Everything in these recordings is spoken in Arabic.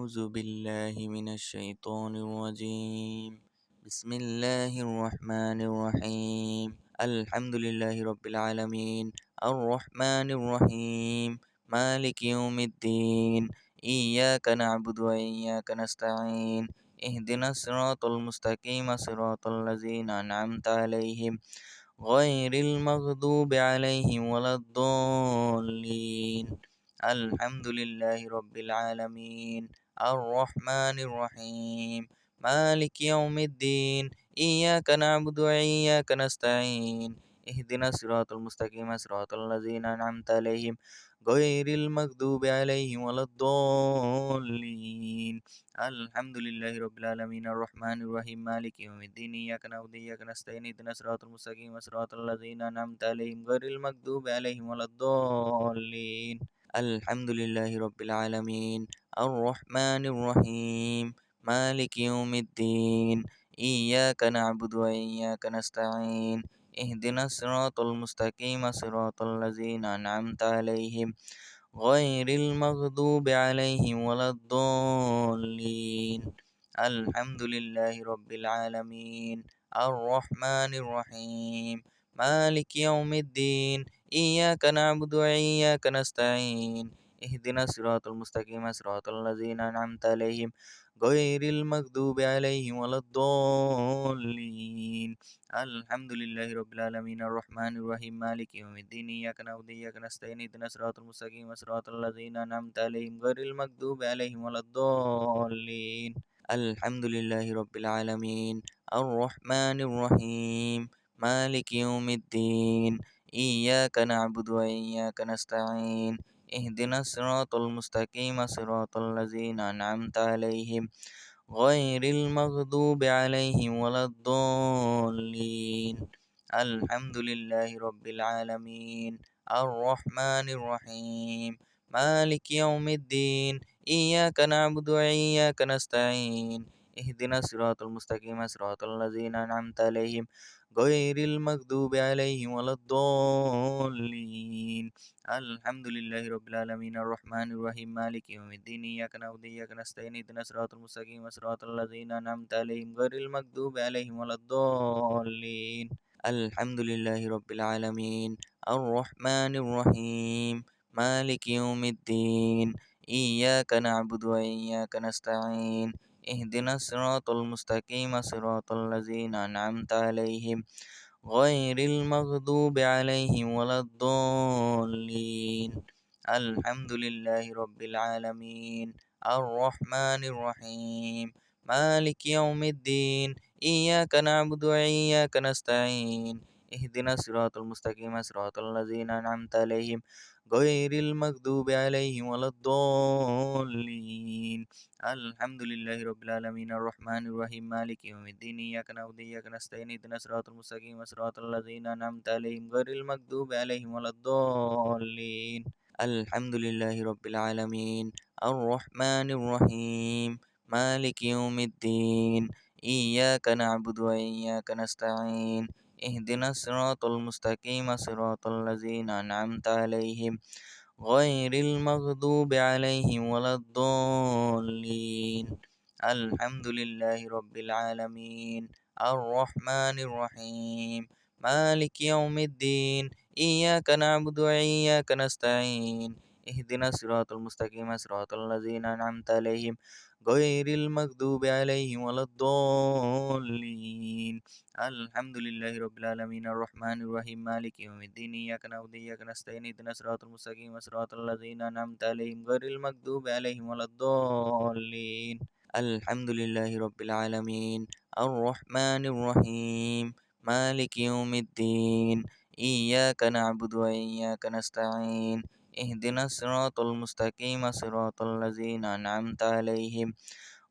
أعوذ بالله من الشيطان الرجيم. بسم الله الرحمن الرحيم. الحمد لله رب العالمين الرحمن الرحيم مالك يوم الدين. إياك نعبد وإياك نستعين. اهدنا الصراط المستقيم صراط الذين أنعمت عليهم غير المغضوب عليهم ولا الضالين. الحمد لله رب العالمين الرحمن الرحيم مالك يوم الدين. إياك نعبد وإياك نستعين. اهدنا الصراط المستقيم صراط الذين أنعمت عليهم غير المغضوب عليهم ولا الضالين. الحمد لله رب العالمين الرحمن الرحيم مالك يوم الدين. إياك نعبد وإياك نستعين اهدنا الصراط المستقيم صراط الذين أنعمت عليهم غير المغضوب عليهم ولا الضالين. الحمد لله رب العالمين الرحمن الرحيم مالك يوم الدين. إياك نعبد وإياك نستعين اهدنا الصراط المستقيم صراط الذين أنعمت عليهم غير المغضوب عليهم ولا الضالين. الحمد لله رب العالمين الرحمن الرحيم مالك يوم الدين. إياك نعبد وإياك نستعين اهدنا الصراط المستقيم صراط الذين أنعمت عليهم غير المغضوب عليهم ولا الضالين. الحمد لله رب العالمين الرحمن الرحيم مالك يوم الدين. إياك نعبد وإياك نستعين اهدنا الصراط المستقيم صراط الذين أنعمت عليهم غير المغضوب عليهم ولا الضالين. الحمد لله رب العالمين الرحمن الرحيم مالك يوم الدين. إياك نعبد وإياك نستعين اهدنا الصراط المستقيم صراط الذين أنعمت عليهم غير المغضوب عليهم ولا الضالين. الحمد لله رب العالمين الرحمن الرحيم مالك يوم الدين. إياك نعبد وإياك نستعين اهدنا الصراط المستقيم صراط الذين أنعمت عليهم غير المغضوب عليهم ولا الضالين. الحمد لله رب العالمين الرحمن الرحيم مالك يوم الدين. إياك نعبد وإياك نستعين اهدنا الصراط المستقيم صراط الذين أنعمت عليهم غير المغضوب عليهم ولا الضالين. الحمد لله رب العالمين الرحمن الرحيم مالك يوم الدين. إياك نعبد وإياك نستعين اهدنا الصراط المستقيم صراط الذين أنعمت عليهم غير المغضوب عليهم ولا الضالين. الحمد لله رب العالمين الرحمن الرحيم مالك يوم الدين. إياك نعبد وإياك نستعين اهدنا الصراط المستقيم صراط الذين أنعمت عليهم غير المغضوب عليهم ولا الضالين. الحمد لله رب العالمين الرحمن الرحيم مالك يوم الدين. إياك نعبد وإياك نستعين اهدنا الصراط المستقيم صراط الذين أنعمت عليهم غير المغضوب عليهم ولا الضالين. الحمد لله رب العالمين الرحمن الرحيم مالك يوم الدين. إياك نعبد وإياك نستعين اهدنا الصراط المستقيم صراط الذين أنعمت عليهم غير المغضوب عليهم ولا الضالين. الحمد لله رب العالمين الرحمن الرحيم مالك يوم الدين. إياك نعبد وإياك نستعين اهدنا الصراط المستقيم صراط الذين أنعمت عليهم غير المغضوب عليهم ولا الضالين. الحمد لله رب العالمين الرحمن الرحيم مالك يوم الدين. إياك نعبد وإياك نستعين اهدنا الصراط المستقيم صراط الذين أنعمت عليهم غير المغضوب عليهم ولا الضالين. الحمد لله رب العالمين الرحمن الرحيم مالك يوم الدين. إياك نعبد وإياك نستعين اهدنا الصراط المستقيم صراط الذين أنعمت عليهم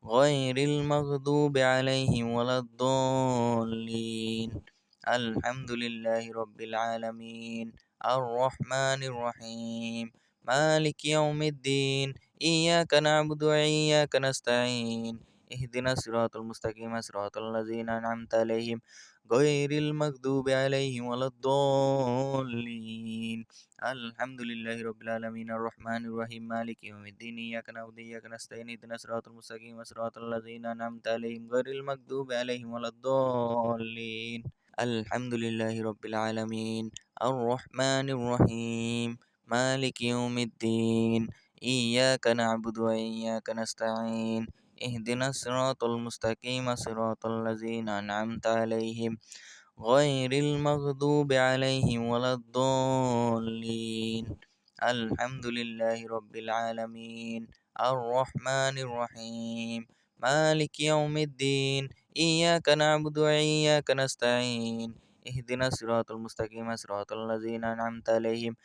غير المغضوب عليهم ولا الضالين. الحمد لله رب العالمين الرحمن الرحيم مالك يوم الدين. إياك نعبد وإياك نستعين اهدنا الصراط المستقيم صراط الذين أنعمت عليهم غير المغضوب عليهم ولا الضالين. الحمد لله رب العالمين الرحمن الرحيم مالك يوم الدين إياك نعبد وإياك نستعين اهدنا الصراط المستقيم صراط الذين أنعمت عليهم غير المغضوب عليهم ولا الضالين. الحمد لله رب العالمين الرحمن الرحيم مالك يوم الدين إياك نعبد وإياك نستعين اهدنا الصراط المستقيم صراط الذين أنعمت عليهم غير المغضوب عليهم ولا الضالين. الحمد لله رب العالمين الرحمن الرحيم مالك يوم الدين إياك نعبد وإياك نستعين اهدنا الصراط المستقيم صراط الذين أنعمت عليهم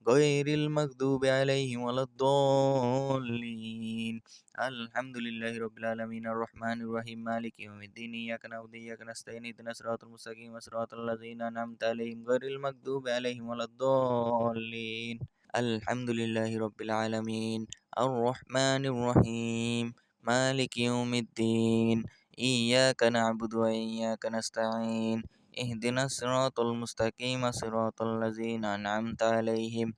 غير المغضوب عليهم ولا الضالين. الحمد لله رب العالمين الرحمن الرحيم مالك يوم الدين إياك نعبد وإياك نستعين اهدنا الصراط المستقيم صراط الذين أنعمت عليهم غير المغضوب عليهم ولا الضالين. الحمد لله رب العالمين الرحمن الرحيم مالك يوم الدين إياك نعبد وإياك نستعين اهدنا الصراط المستقيم صراط الذين أنعمت عليهم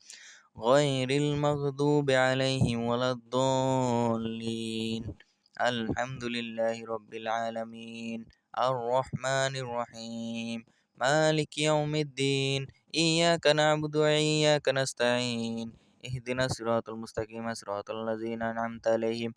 غير المغضوب عليهم ولا الضالين. الحمد لله رب العالمين الرحمن الرحيم مالك يوم الدين إياك نعبد وإياك نستعين اهدنا الصراط المستقيم صراط الذين أنعمت عليهم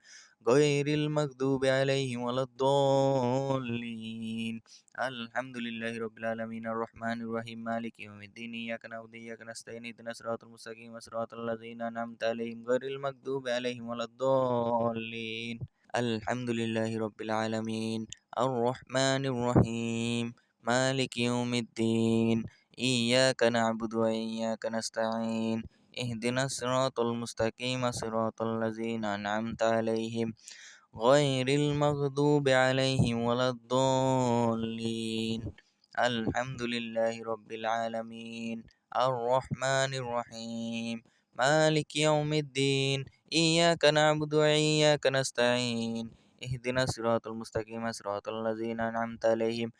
غير المغضوب عليهم ولا الضالين. الحمد لله رب العالمين الرحمن الرحيم مالك يوم الدين إياك نعبد وإياك نستعين اهدنا الصراط المستقيم صراط الذين أنعمت عليهم غير المغضوب عليهم ولا الضالين. الحمد لله رب العالمين الرحمن الرحيم مالك يوم الدين إياك نعبد وإياك نستعين اهدنا الصراط المستقيم صراط الذين أنعمت عليهم غير المغضوب عليهم ولا الضالين. الحمد لله رب العالمين الرحمن الرحيم مالك يوم الدين إياك نعبد وإياك نستعين اهدنا الصراط المستقيم صراط الذين أنعمت عليهم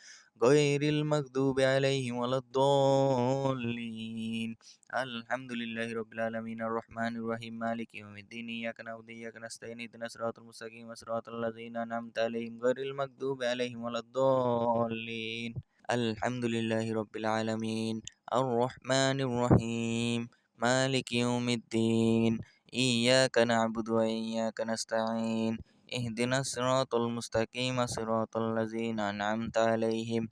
غير المغضوب عليهم ولا الضالين. الحمد لله رب العالمين الرحمن الرحيم مالك يوم الدين إياك نعبد وإياك نستعين اهدنا الصراط المستقيم صراط الذين أنعمت عليهم غير المغضوب عليهم ولا الضالين. الحمد لله رب العالمين الرحمن الرحيم مالك يوم الدين إياك نعبد وإياك نستعين اهدنا الصراط المستقيم صراط الذين أنعمت عليهم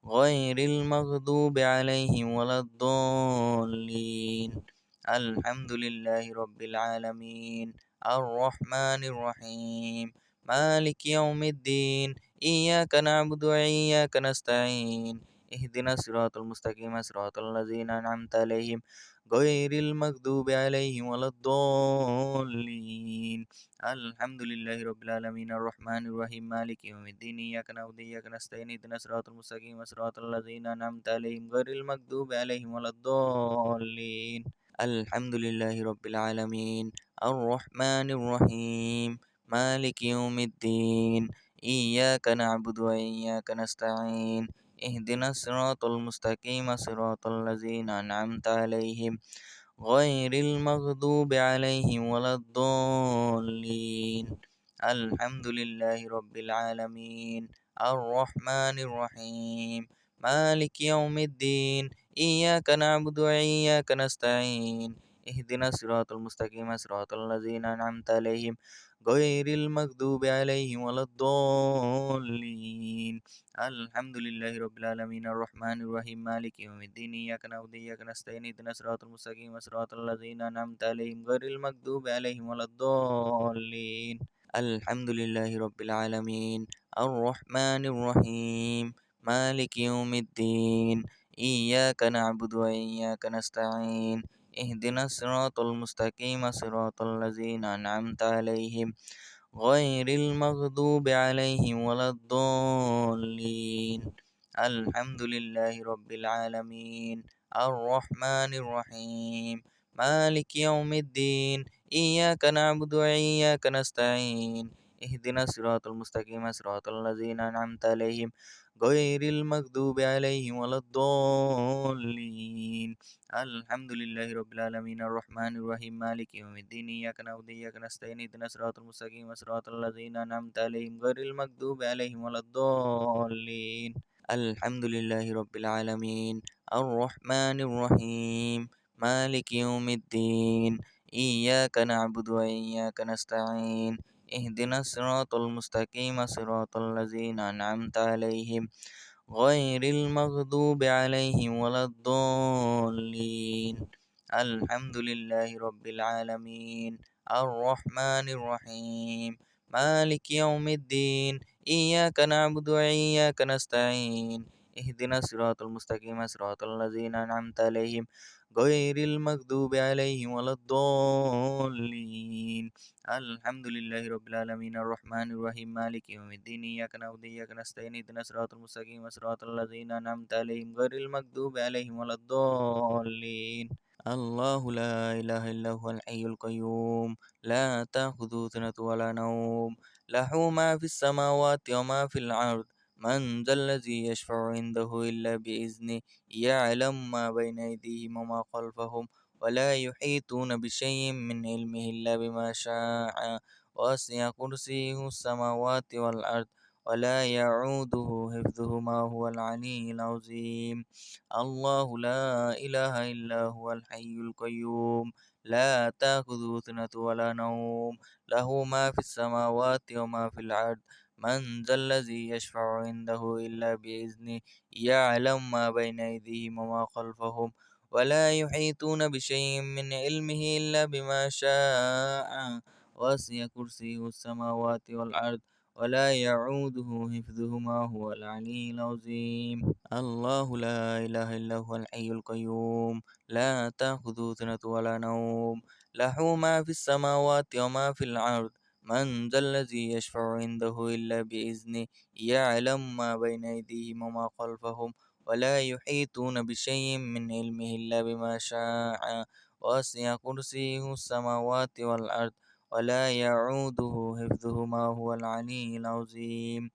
غير المغضوب عليهم ولا الضالين. الحمد لله رب العالمين الرحمن الرحيم مالك يوم الدين إياك نعبد وإياك نستعين اهدنا الصراط المستقيم صراط الذين أنعمت عليهم غير المغضوب عليهم ولا الضالين. الحمد لله رب العالمين الرحمن الرحيم مالك يوم الدين إياك نعبد وإياك نستعين اهدنا الصراط المستقيم صراط الذين أنعمت عليهم غير المغضوب عليهم ولا الضالين. الحمد لله رب العالمين الرحمن الرحيم مالك يوم الدين إياك نعبد وإياك نستعين اهدنا الصراط المستقيم صراط الذين أنعمت عليهم غير المغضوب عليهم ولا الضالين. الحمد لله رب العالمين الرحمن الرحيم مالك يوم الدين إياك نعبد وإياك نستعين اهدنا الصراط المستقيم صراط الذين أنعمت عليهم غير المغضوب عليهم ولا الضالين. الحمد لله رب العالمين الرحمن الرحيم مالك يوم الدين إياك نعبد وإياك نستعين اهدنا الصراط المستقيم صراط الذين أنعمت عليهم غير المغضوب عليهم ولا الضالين. الحمد لله رب العالمين الرحمن الرحيم مالك يوم الدين إياك نعبد وإياك نستعين اهدنا الصراط المستقيم صراط الذين أنعمت عليهم غير المغضوب عليهم ولا الضالين. الحمد لله رب العالمين الرحمن الرحيم مالك يوم الدين إياك نعبد وإياك نستعين اهدنا الصراط المستقيم صراط الذين أنعمت عليهم غير المغضوب عليهم ولا الضالين. الحمد لله رب العالمين الرحمن الرحيم مالك يوم الدين إياك نعبد وإياك نستعين اهدنا الصراط المستقيم صراط الذين أنعمت عليهم غير المغضوب عليهم ولا الضالين. الحمد لله رب العالمين الرحمن الرحيم مالك يوم الدين إياك نعبد وإياك نستعين اهدنا الصراط المستقيم صراط الذين أنعمت عليهم غير المغضوب عليهم ولا الضالين. الحمد لله رب العالمين الرحمن الرحيم مالك يوم الدين إياك نعبد وإياك نستعين اهدنا الصراط المستقيم صراط الذين أنعمت عليهم غير المغضوب عليهم ولا الضالين. الحمد لله رب العالمين الرحمن الرحيم مالك يوم الدين إياك نعبد وإياك نستعين اهدنا الصراط المستقيم صراط الذين أنعمت عليهم غير المغضوب عليهم ولا الضالين. الله لا إله إلا هو الحي القيوم لا تأخذه سنة ولا نوم له ما في السماوات وما في الأرض من ذا الذي يشفع عنده إلا بإذنه يعلم ما بين أيديهم وما خلفهم ولا يحيطون بشيء من علمه إلا بما شاء وسع كرسيه السماوات والأرض ولا يعوده حفظهما هو العلي العظيم. الله لا إله إلا هو الحي القيوم لا تأخذه سنة ولا نوم له ما في السماوات وما في الأرض من ذا الذي يشفع عنده إلا بإذنه يعلم ما بين أيديهم وما خلفهم ولا يحيطون بشيء من علمه إلا بما شاء وسع كرسيه السماوات والأرض ولا يعوده حفظهما هو العلي العظيم. الله لا إله إلا هو الحي القيوم لا تأخذه سنة ولا نوم له ما في السماوات وما في الأرض من ذا الذي يشفع عنده إلا بإذنه يعلم ما بين أيديهم وما خلفهم ولا يحيطون بشيء من علمه إلا بما شاء وسع كرسيه السماوات والأرض ولا يعوده حفظهما هو العلي العظيم.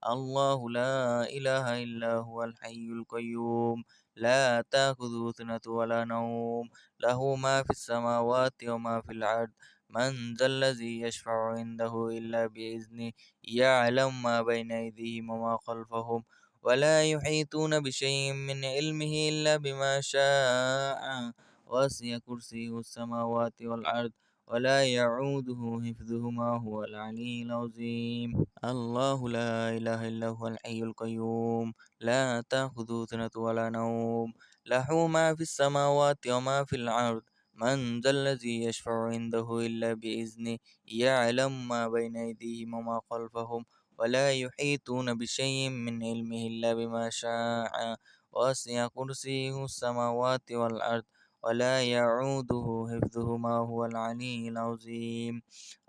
الله لا إله إلا هو الحي القيوم لا تأخذه سنة ولا نوم له ما في السماوات وما في الأرض من ذا الذي يشفع عنده إلا بإذنه يعلم ما بين أيديهم وما خلفهم ولا يحيطون بشيء من علمه إلا بما شاء وسع كرسيه السماوات والأرض ولا يعوده حفظهما هو العلي العظيم. الله لا إله إلا هو الحي القيوم لا تأخذه سنة ولا نوم له ما في السماوات وما في الأرض من ذا الذي يشفع عنده إلا بإذنه يعلم ما بين أيديهم وما خلفهم ولا يحيطون بشيء من علمه إلا بما شاء وسع كرسيه السماوات والأرض ولا يعوده حفظهما هو العلي العظيم.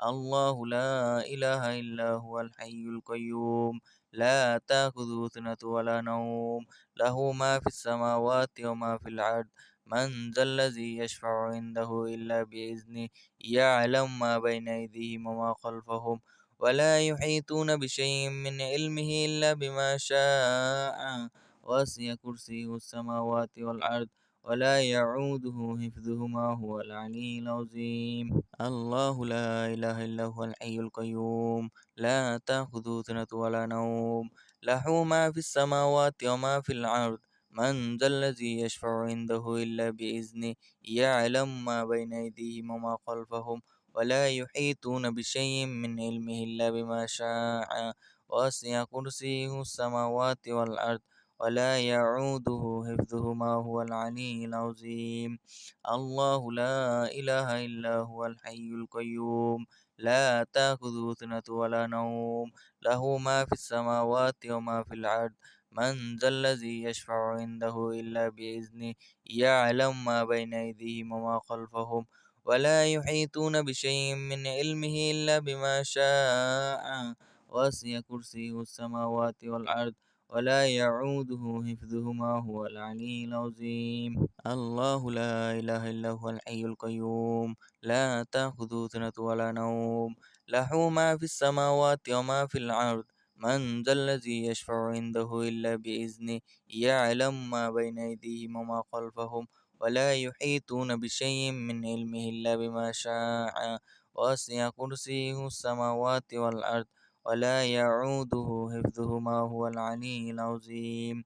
الله لا إله إلا هو الحي القيوم لا تأخذه سنة ولا نوم له ما في السماوات وما في الأرض من ذا الذي يشفع عنده إلا بإذنه يعلم ما بين أيديهم وما خلفهم ولا يحيطون بشيء من علمه إلا بما شاء وسع كرسيه السماوات والأرض ولا يعوده حفظهما هو العلي العظيم. الله لا إله إلا هو الحي القيوم لا تأخذه سنة ولا نوم له ما في السماوات وما في الأرض من ذا الذي يشفع عنده إلا بإذنه يعلم ما بين أيديهم وما خلفهم ولا يحيطون بشيء من علمه إلا بما شاء وسع كرسيه السماوات والأرض ولا يعوده حفظهما هو العلي العظيم. الله لا إله إلا هو الحي القيوم لا تأخذه سنة ولا نوم له ما في السماوات وما في الأرض من ذا الذي يشفع عنده إلا بإذنه يعلم ما بين أيديهم وما خلفهم ولا يحيطون بشيء من علمه إلا بما شاء وسع كرسيه السماوات والأرض ولا يعوده حفظهما هو العلي العظيم. الله لا إله إلا هو الحي القيوم لا تأخذه سنة ولا نوم له ما في السماوات وما في الأرض. من ذا الذي يشفع عنده إلا بإذنه. يعلم ما بين أيديهم وما خلفهم ولا يحيطون بشيء من علمه إلا بما شاء. وسع كرسيه السماوات والأرض ولا يعوده حفظهما هو العلي العظيم.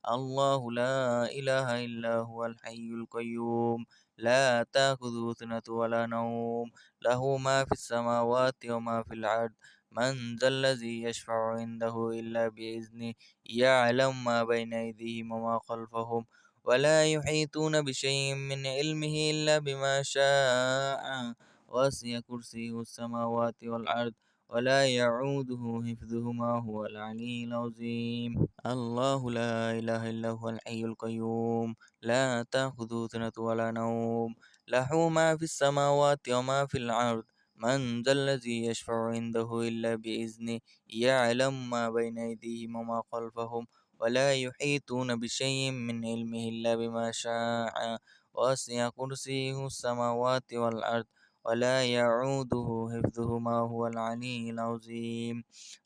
الله لا إله إلا هو الحي القيوم لا تأخذه سنة ولا نوم له ما في السماوات وما في الأرض. من ذا الذي يشفع عنده إلا بإذنه. يعلم ما بين أيديهم وما خلفهم ولا يحيطون بشيء من علمه إلا بما شاء. وسع كرسيه السماوات والأرض ولا يعوده حفظهما هو العلي العظيم. الله لا إله إلا هو الحي القيوم لا تأخذه سنة ولا نوم له ما في السماوات وما في الأرض. من ذا الذي يشفع عنده إلا بإذنه. يعلم ما بين أيديهم وما خلفهم ولا يحيطون بشيء من علمه إلا بما شاء. وسع كرسيه السماوات والأرض ولا يعوده حفظهما هو العلي العظيم.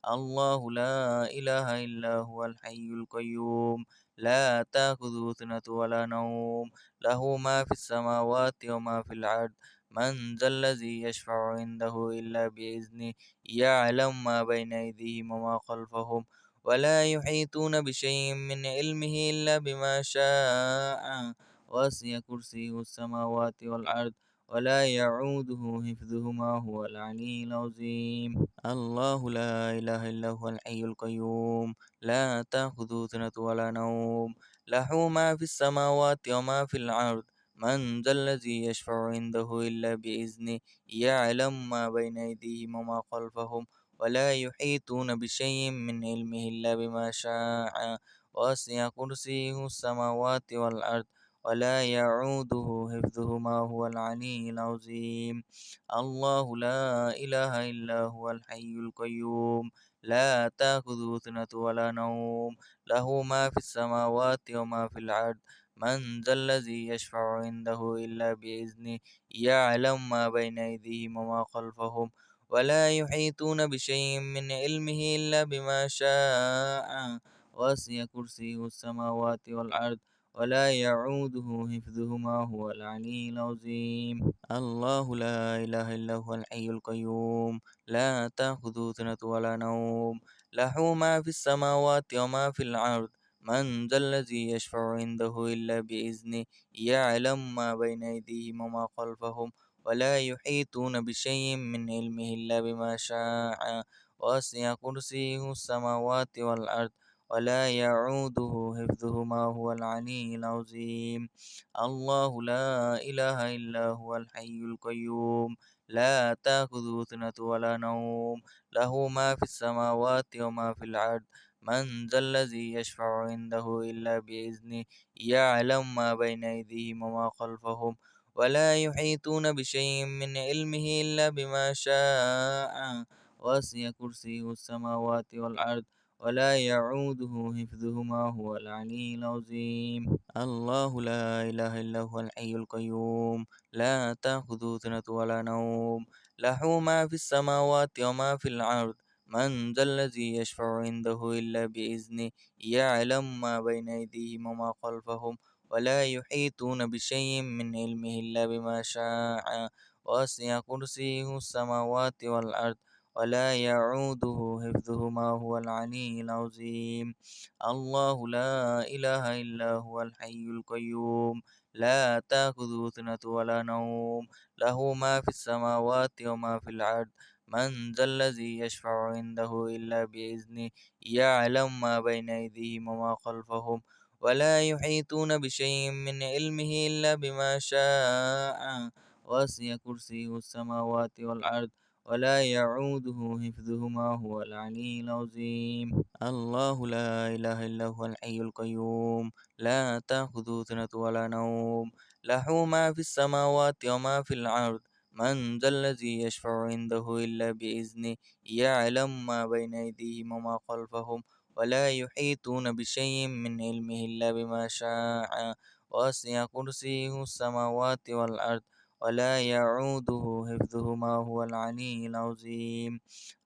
الله لا إله إلا هو الحي القيوم لا تأخذه سنة ولا نوم له ما في السماوات وما في الأرض. من ذا الذي يشفع عنده إلا بإذنه. يعلم ما بين أيديهم وما خلفهم ولا يحيطون بشيء من علمه إلا بما شاء. وسع كرسيه السماوات والأرض ولا يعوده حفظهما هو العلي العظيم. الله لا إله إلا هو الحي القيوم لا تأخذه سنة ولا نوم له ما في السماوات وما في الأرض. من ذا الذي يشفع عنده إلا بإذنه. يعلم ما بين أيديهم وما خلفهم ولا يحيطون بشيء من علمه إلا بما شاء. وسع كرسيه السماوات والأرض ولا يعوده حفظهما هو العلي العظيم. الله لا إله إلا هو الحي القيوم لا تأخذه سنة ولا نوم له ما في السماوات وما في الأرض. من ذا الذي يشفع عنده إلا بإذنه. يعلم ما بين أيديهم وما خلفهم ولا يحيطون بشيء من علمه إلا بما شاء. وسع كرسيه السماوات والأرض ولا يعوده حفظهما هو العلي العظيم. الله لا إله إلا هو الحي القيوم لا تأخذه سنة ولا نوم له ما في السماوات وما في الأرض. من ذا الذي يشفع عنده إلا بإذنه. يعلم ما بين أيديهم وما خلفهم ولا يحيطون بشيء من علمه إلا بما شاء. وسع كرسيه السماوات والأرض ولا يعوده حفظهما هو العلي العظيم. الله لا إله إلا هو الحي القيوم لا تأخذه سنة ولا نوم له ما في السماوات وما في الأرض. من ذا الذي يشفع عنده إلا بإذنه. يعلم ما بين أيديهم وما خلفهم ولا يحيطون بشيء من علمه إلا بما شاء. وسع كرسيه السماوات والأرض ولا يعوده حفظهما هو العلي العظيم. الله لا إله إلا هو الحي القيوم لا تأخذه سنة ولا نوم له ما في السماوات وما في الأرض. من ذا الذي يشفع عنده إلا بإذنه. يعلم ما بين أيديهم وما خلفهم ولا يحيطون بشيء من علمه إلا بما شاء. وسع كرسيه السماوات والأرض ولا يعوده حفظهما هو العلي العظيم. الله لا إله إلا هو الحي القيوم لا تأخذه سنة ولا نوم له ما في السماوات وما في الأرض. من ذا الذي يشفع عنده إلا بإذنه. يعلم ما بين أيديهم وما خلفهم ولا يحيطون بشيء من علمه إلا بما شاء. وسع كرسيه السماوات والأرض ولا يعوده حفظهما هو العلي العظيم. الله لا إله إلا هو الحي القيوم لا تأخذه سنة ولا نوم له ما في السماوات وما في الأرض. من ذا الذي يشفع عنده إلا بإذنه. يعلم ما بين أيديهم وما خلفهم ولا يحيطون بشيء من علمه إلا بما شاء. وسع كرسيه السماوات والأرض ولا يعوده حفظهما هو العلي العظيم.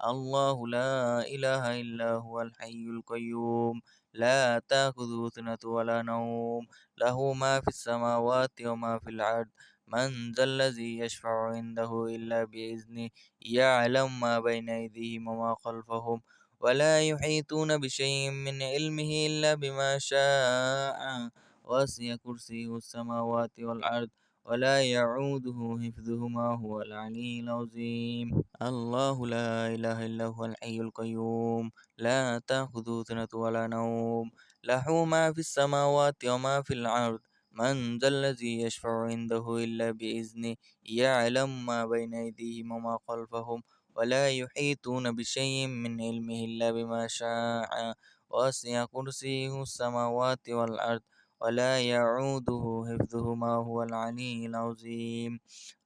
الله لا إله إلا هو الحي القيوم لا تأخذه سنة ولا نوم له ما في السماوات وما في الأرض. من ذا الذي يشفع عنده إلا بإذنه يعلم ما بين أيديهم وما خلفهم ولا يحيطون بشيء من علمه إلا بما شاء. وسع كرسيه السماوات والأرض ولا يعوده حفظهما هو العلي العظيم. الله لا إله إلا هو الحي القيوم لا تأخذه سنة ولا نوم له ما في السماوات وما في الأرض. من ذا الذي يشفع عنده إلا بإذنه يعلم ما بين أيديهم وما خلفهم ولا يحيطون بشيء من علمه إلا بما شاء. وسع كرسيه السماوات والأرض ولا يعوده حفظهما هو العلي العظيم.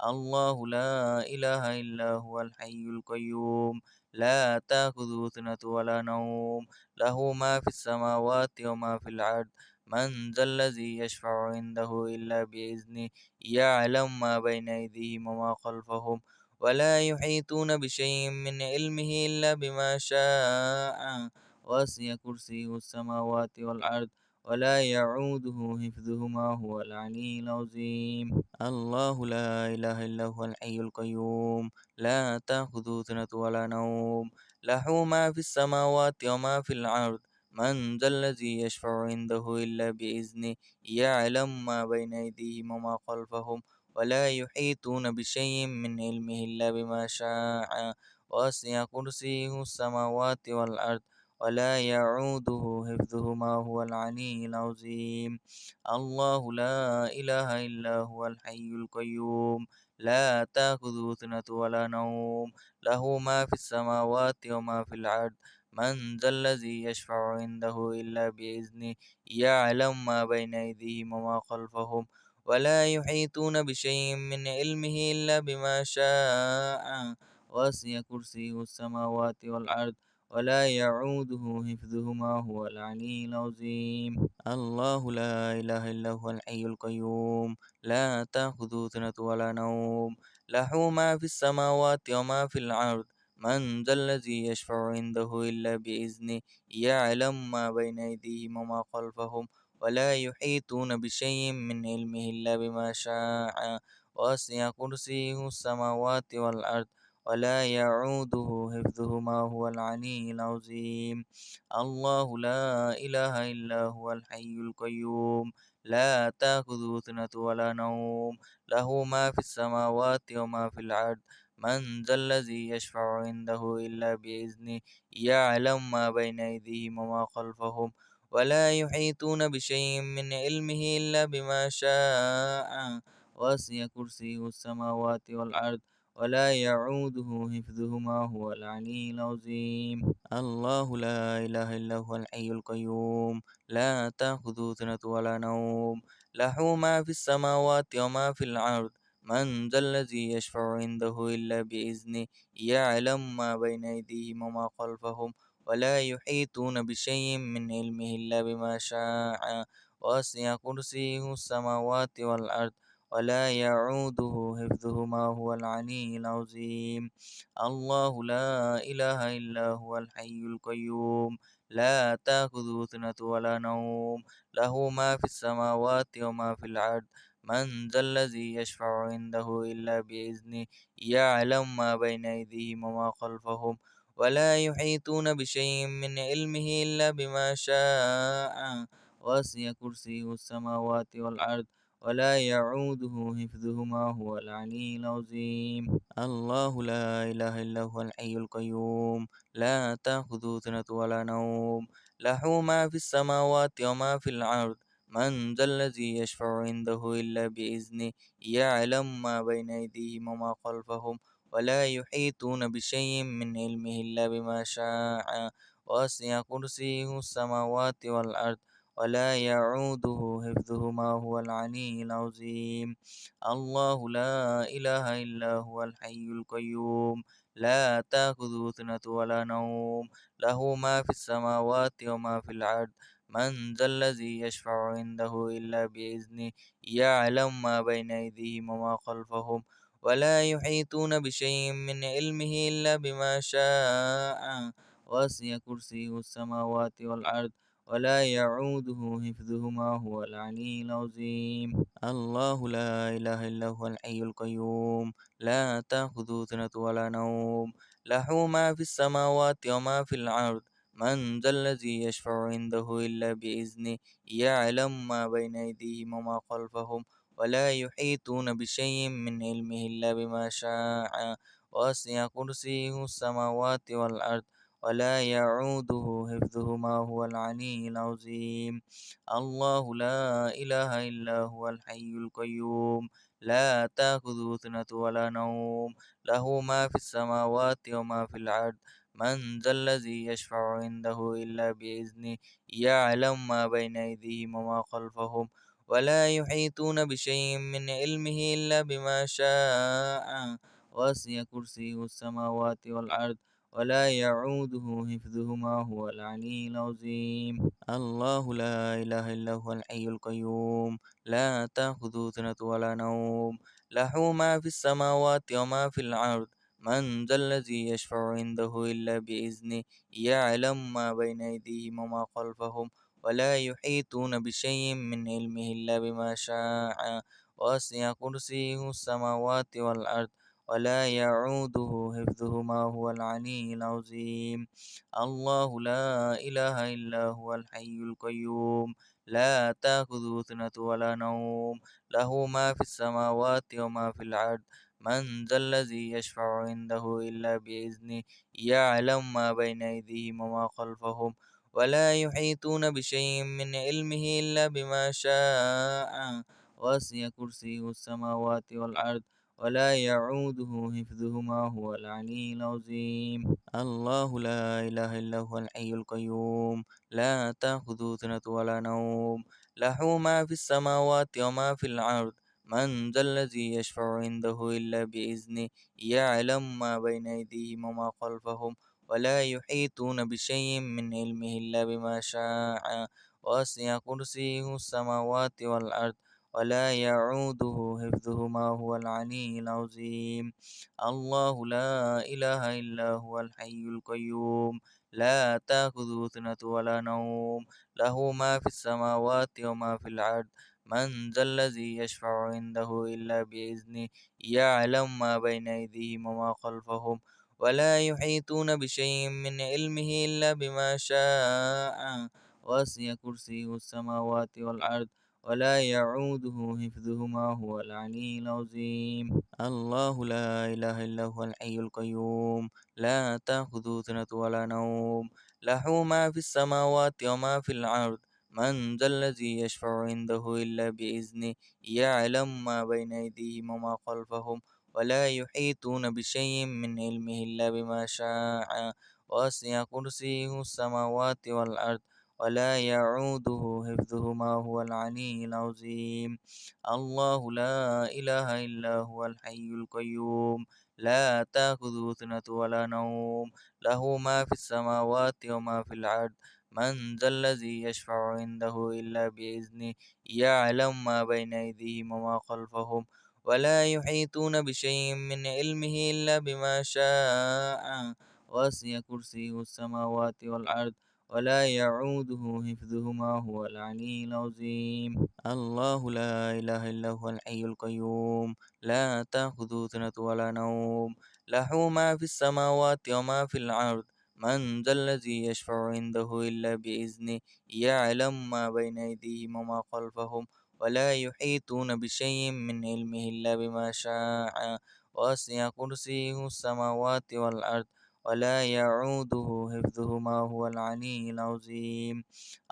الله لا إله إلا هو الحي القيوم لا تأخذه سنة ولا نوم له ما في السماوات وما في الأرض. من ذا الذي يشفع عنده إلا بإذنه يعلم ما بين أيديهم وما خلفهم ولا يحيطون بشيء من علمه إلا بما شاء. وسع كرسيه السماوات والأرض ولا يعوده حفظهما هو العلي العظيم. الله لا إله إلا هو الحي القيوم لا تأخذه سنة ولا نوم له ما في السماوات وما في الأرض. من ذا الذي يشفع عنده إلا بإذنه يعلم ما بين أيديهم وما خلفهم ولا يحيطون بشيء من علمه إلا بما شاء. وسع كرسيه السماوات والأرض ولا يعوده حفظهما هو العلي العظيم. الله لا إله إلا هو الحي القيوم لا تأخذه سنة ولا نوم له ما في السماوات وما في الأرض. من ذا الذي يشفع عنده إلا بإذنه يعلم ما بين أيديهم وما خلفهم ولا يحيطون بشيء من علمه إلا بما شاء. وسع كرسيه السماوات والأرض ولا يعوده حفظهما هو العلي العظيم. الله لا إله إلا هو الحي القيوم لا تأخذه سنة ولا نوم له ما في السماوات وما في الأرض. من ذا الذي يشفع عنده إلا بإذنه يعلم ما بين أيديهم وما خلفهم ولا يحيطون بشيء من علمه إلا بما شاء. وسع كرسيه السماوات والأرض ولا يعوده حفظهما هو العلي العظيم. الله لا إله إلا هو الحي القيوم لا تأخذه سنة ولا نوم له ما في السماوات وما في الأرض. من ذا الذي يشفع عنده إلا بإذنه يعلم ما بين أيديهم وما خلفهم ولا يحيطون بشيء من علمه إلا بما شاء. وسع كرسيه السماوات والأرض ولا يعوده حفظهما هو العلي العظيم. الله لا إله إلا هو الحي القيوم لا تأخذه سنة ولا نوم له ما في السماوات وما في الأرض. من ذا الذي يشفع عنده إلا بإذنه يعلم ما بين أيديهم وما خلفهم ولا يحيطون بشيء من علمه إلا بما شاء. وسع كرسيه السماوات والأرض ولا يعوده حفظهما هو العلي العظيم. الله لا إله إلا هو الحي القيوم لا تأخذه سنة ولا نوم له ما في السماوات وما في الأرض. من ذا الذي يشفع عنده إلا بإذنه يعلم ما بين أيديهم وما خلفهم ولا يحيطون بشيء من علمه إلا بما شاء. وسع كرسيه السماوات والأرض ولا يعوده حفظهما هو العلي العظيم. الله لا إله إلا هو الحي القيوم لا تأخذه سنة ولا نوم له ما في السماوات وما في الأرض. من ذا الذي يشفع عنده إلا بإذنه يعلم ما بين أيديهم وما خلفهم ولا يحيطون بشيء من علمه إلا بما شاء. وسع كرسيه السماوات والأرض ولا يعوده حفظهما هو العلي العظيم. الله لا إله إلا هو الحي القيوم لا تأخذه سنة ولا نوم له ما في السماوات وما في الأرض. من ذا الذي يشفع عنده إلا بإذنه يعلم ما بين أيديهم وما خلفهم ولا يحيطون بشيء من علمه إلا بما شاء وسع كرسيه السماوات والأرض ولا يعوده حفظهما هو العلي العظيم الله لا إله إلا هو الحي القيوم لا تأخذه سنة ولا نوم له ما في السماوات وما في الأرض من ذا الذي يشفع عنده إلا بإذنه يعلم ما بين أيديهم وما خلفهم ولا يحيطون بشيء من علمه إلا بما شاء وسع كرسيه السماوات والأرض ولا يعوده حفظهما هو العلي العظيم الله لا إله إلا هو الحي القيوم لا تأخذه سنة ولا نوم له ما في السماوات وما في الأرض من ذا الذي يشفع عنده إلا بإذنه يعلم ما بين أيديهم وما خلفهم ولا يحيطون بشيء من علمه إلا بما شاء وسع كرسيه السماوات والأرض ولا يعوده حفظهما هو العلي العظيم الله لا إله إلا هو الحي القيوم لا تأخذه سنة ولا نوم له ما في السماوات وما في الأرض من ذا الذي يشفع عنده إلا بإذنه يعلم ما بين أيديهم وما خلفهم ولا يحيطون بشيء من علمه إلا بما شاء وسع كرسيه السماوات والأرض ولا يعوده حفظهما هو العلي العظيم الله لا إله إلا هو الحي القيوم لا تأخذه سنة ولا نوم له ما في السماوات وما في الأرض من ذا الذي يشفع عنده إلا بإذنه يعلم ما بين أيديهم وما خلفهم ولا يحيطون بشيء من علمه إلا بما شاء وسع كرسيه السماوات والأرض ولا يعوده حفظهما هو العلي العظيم الله لا إله إلا هو الحي القيوم لا تأخذه سنة ولا نوم له ما في السماوات وما في الأرض من ذا الذي يشفع عنده إلا بإذنه يعلم ما بين أيديهم وما خلفهم ولا يحيطون بشيء من علمه إلا بما شاء وسع كرسيه السماوات والأرض ولا يعوده حفظهما هو العلي العظيم الله لا إله إلا هو الحي القيوم لا تأخذه سنة ولا نوم له ما في السماوات وما في الأرض من ذا الذي يشفع عنده إلا بإذنه يعلم ما بين أيديهم وما خلفهم ولا يحيطون بشيء من علمه إلا بما شاء وسع كرسيه السماوات والأرض ولا يعوده حفظهما هو العلي العظيم الله لا إله إلا هو الحي القيوم لا تأخذه سنة ولا نوم له ما في السماوات وما في الأرض من ذا الذي يشفع عنده إلا بإذنه يعلم ما بين أيديهم وما خلفهم ولا يحيطون بشيء من علمه إلا بما شاء وسع كرسيه السماوات والأرض ولا يعوده حفظهما هو العلي العظيم الله لا إله إلا هو الحي القيوم لا تأخذه سنة ولا نوم له ما في السماوات وما في الأرض من ذا الذي يشفع عنده إلا بإذنه يعلم ما بين أيديهم وما خلفهم ولا يحيطون بشيء من علمه إلا بما شاء وسع كرسيه السماوات والأرض ولا يعوده حفظهما هو العلي العظيم الله لا إله إلا هو الحي القيوم لا تأخذه سنة ولا نوم له ما في السماوات وما في الأرض من ذا الذي يشفع عنده إلا بإذنه يعلم ما بين أيديهم وما خلفهم ولا يحيطون بشيء من علمه إلا بما شاء وسع كرسيه السماوات والأرض ولا يعوده حفظهما هو العلي العظيم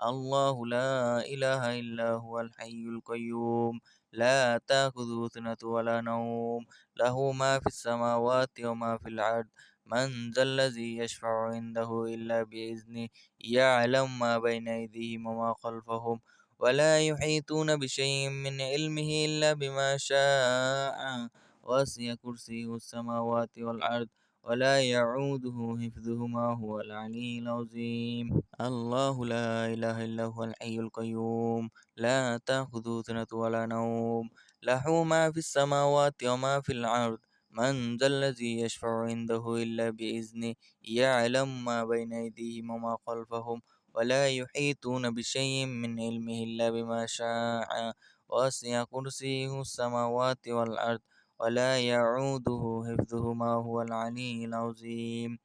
الله لا إله إلا هو الحي القيوم لا تأخذه سنة ولا نوم له ما في السماوات وما في الأرض من ذا الذي يشفع عنده إلا بإذنه يعلم ما بين أيديهم وما خلفهم ولا يحيطون بشيء من علمه إلا بما شاء وسع كرسيه السماوات والأرض ولا يعوده حفظهما هو العلي العظيم. الله لا إله إلا هو الحي القيوم لا تأخذه سنة ولا نوم له ما في السماوات وما في الأرض من ذا الذي يشفع عنده إلا بإذنه يعلم ما بين أيديهم وما خلفهم ولا يحيطون بشيء من علمه إلا بما شاء وسع كرسيه السماوات والأرض ولا يعوده حفظهما هو العلي العظيم.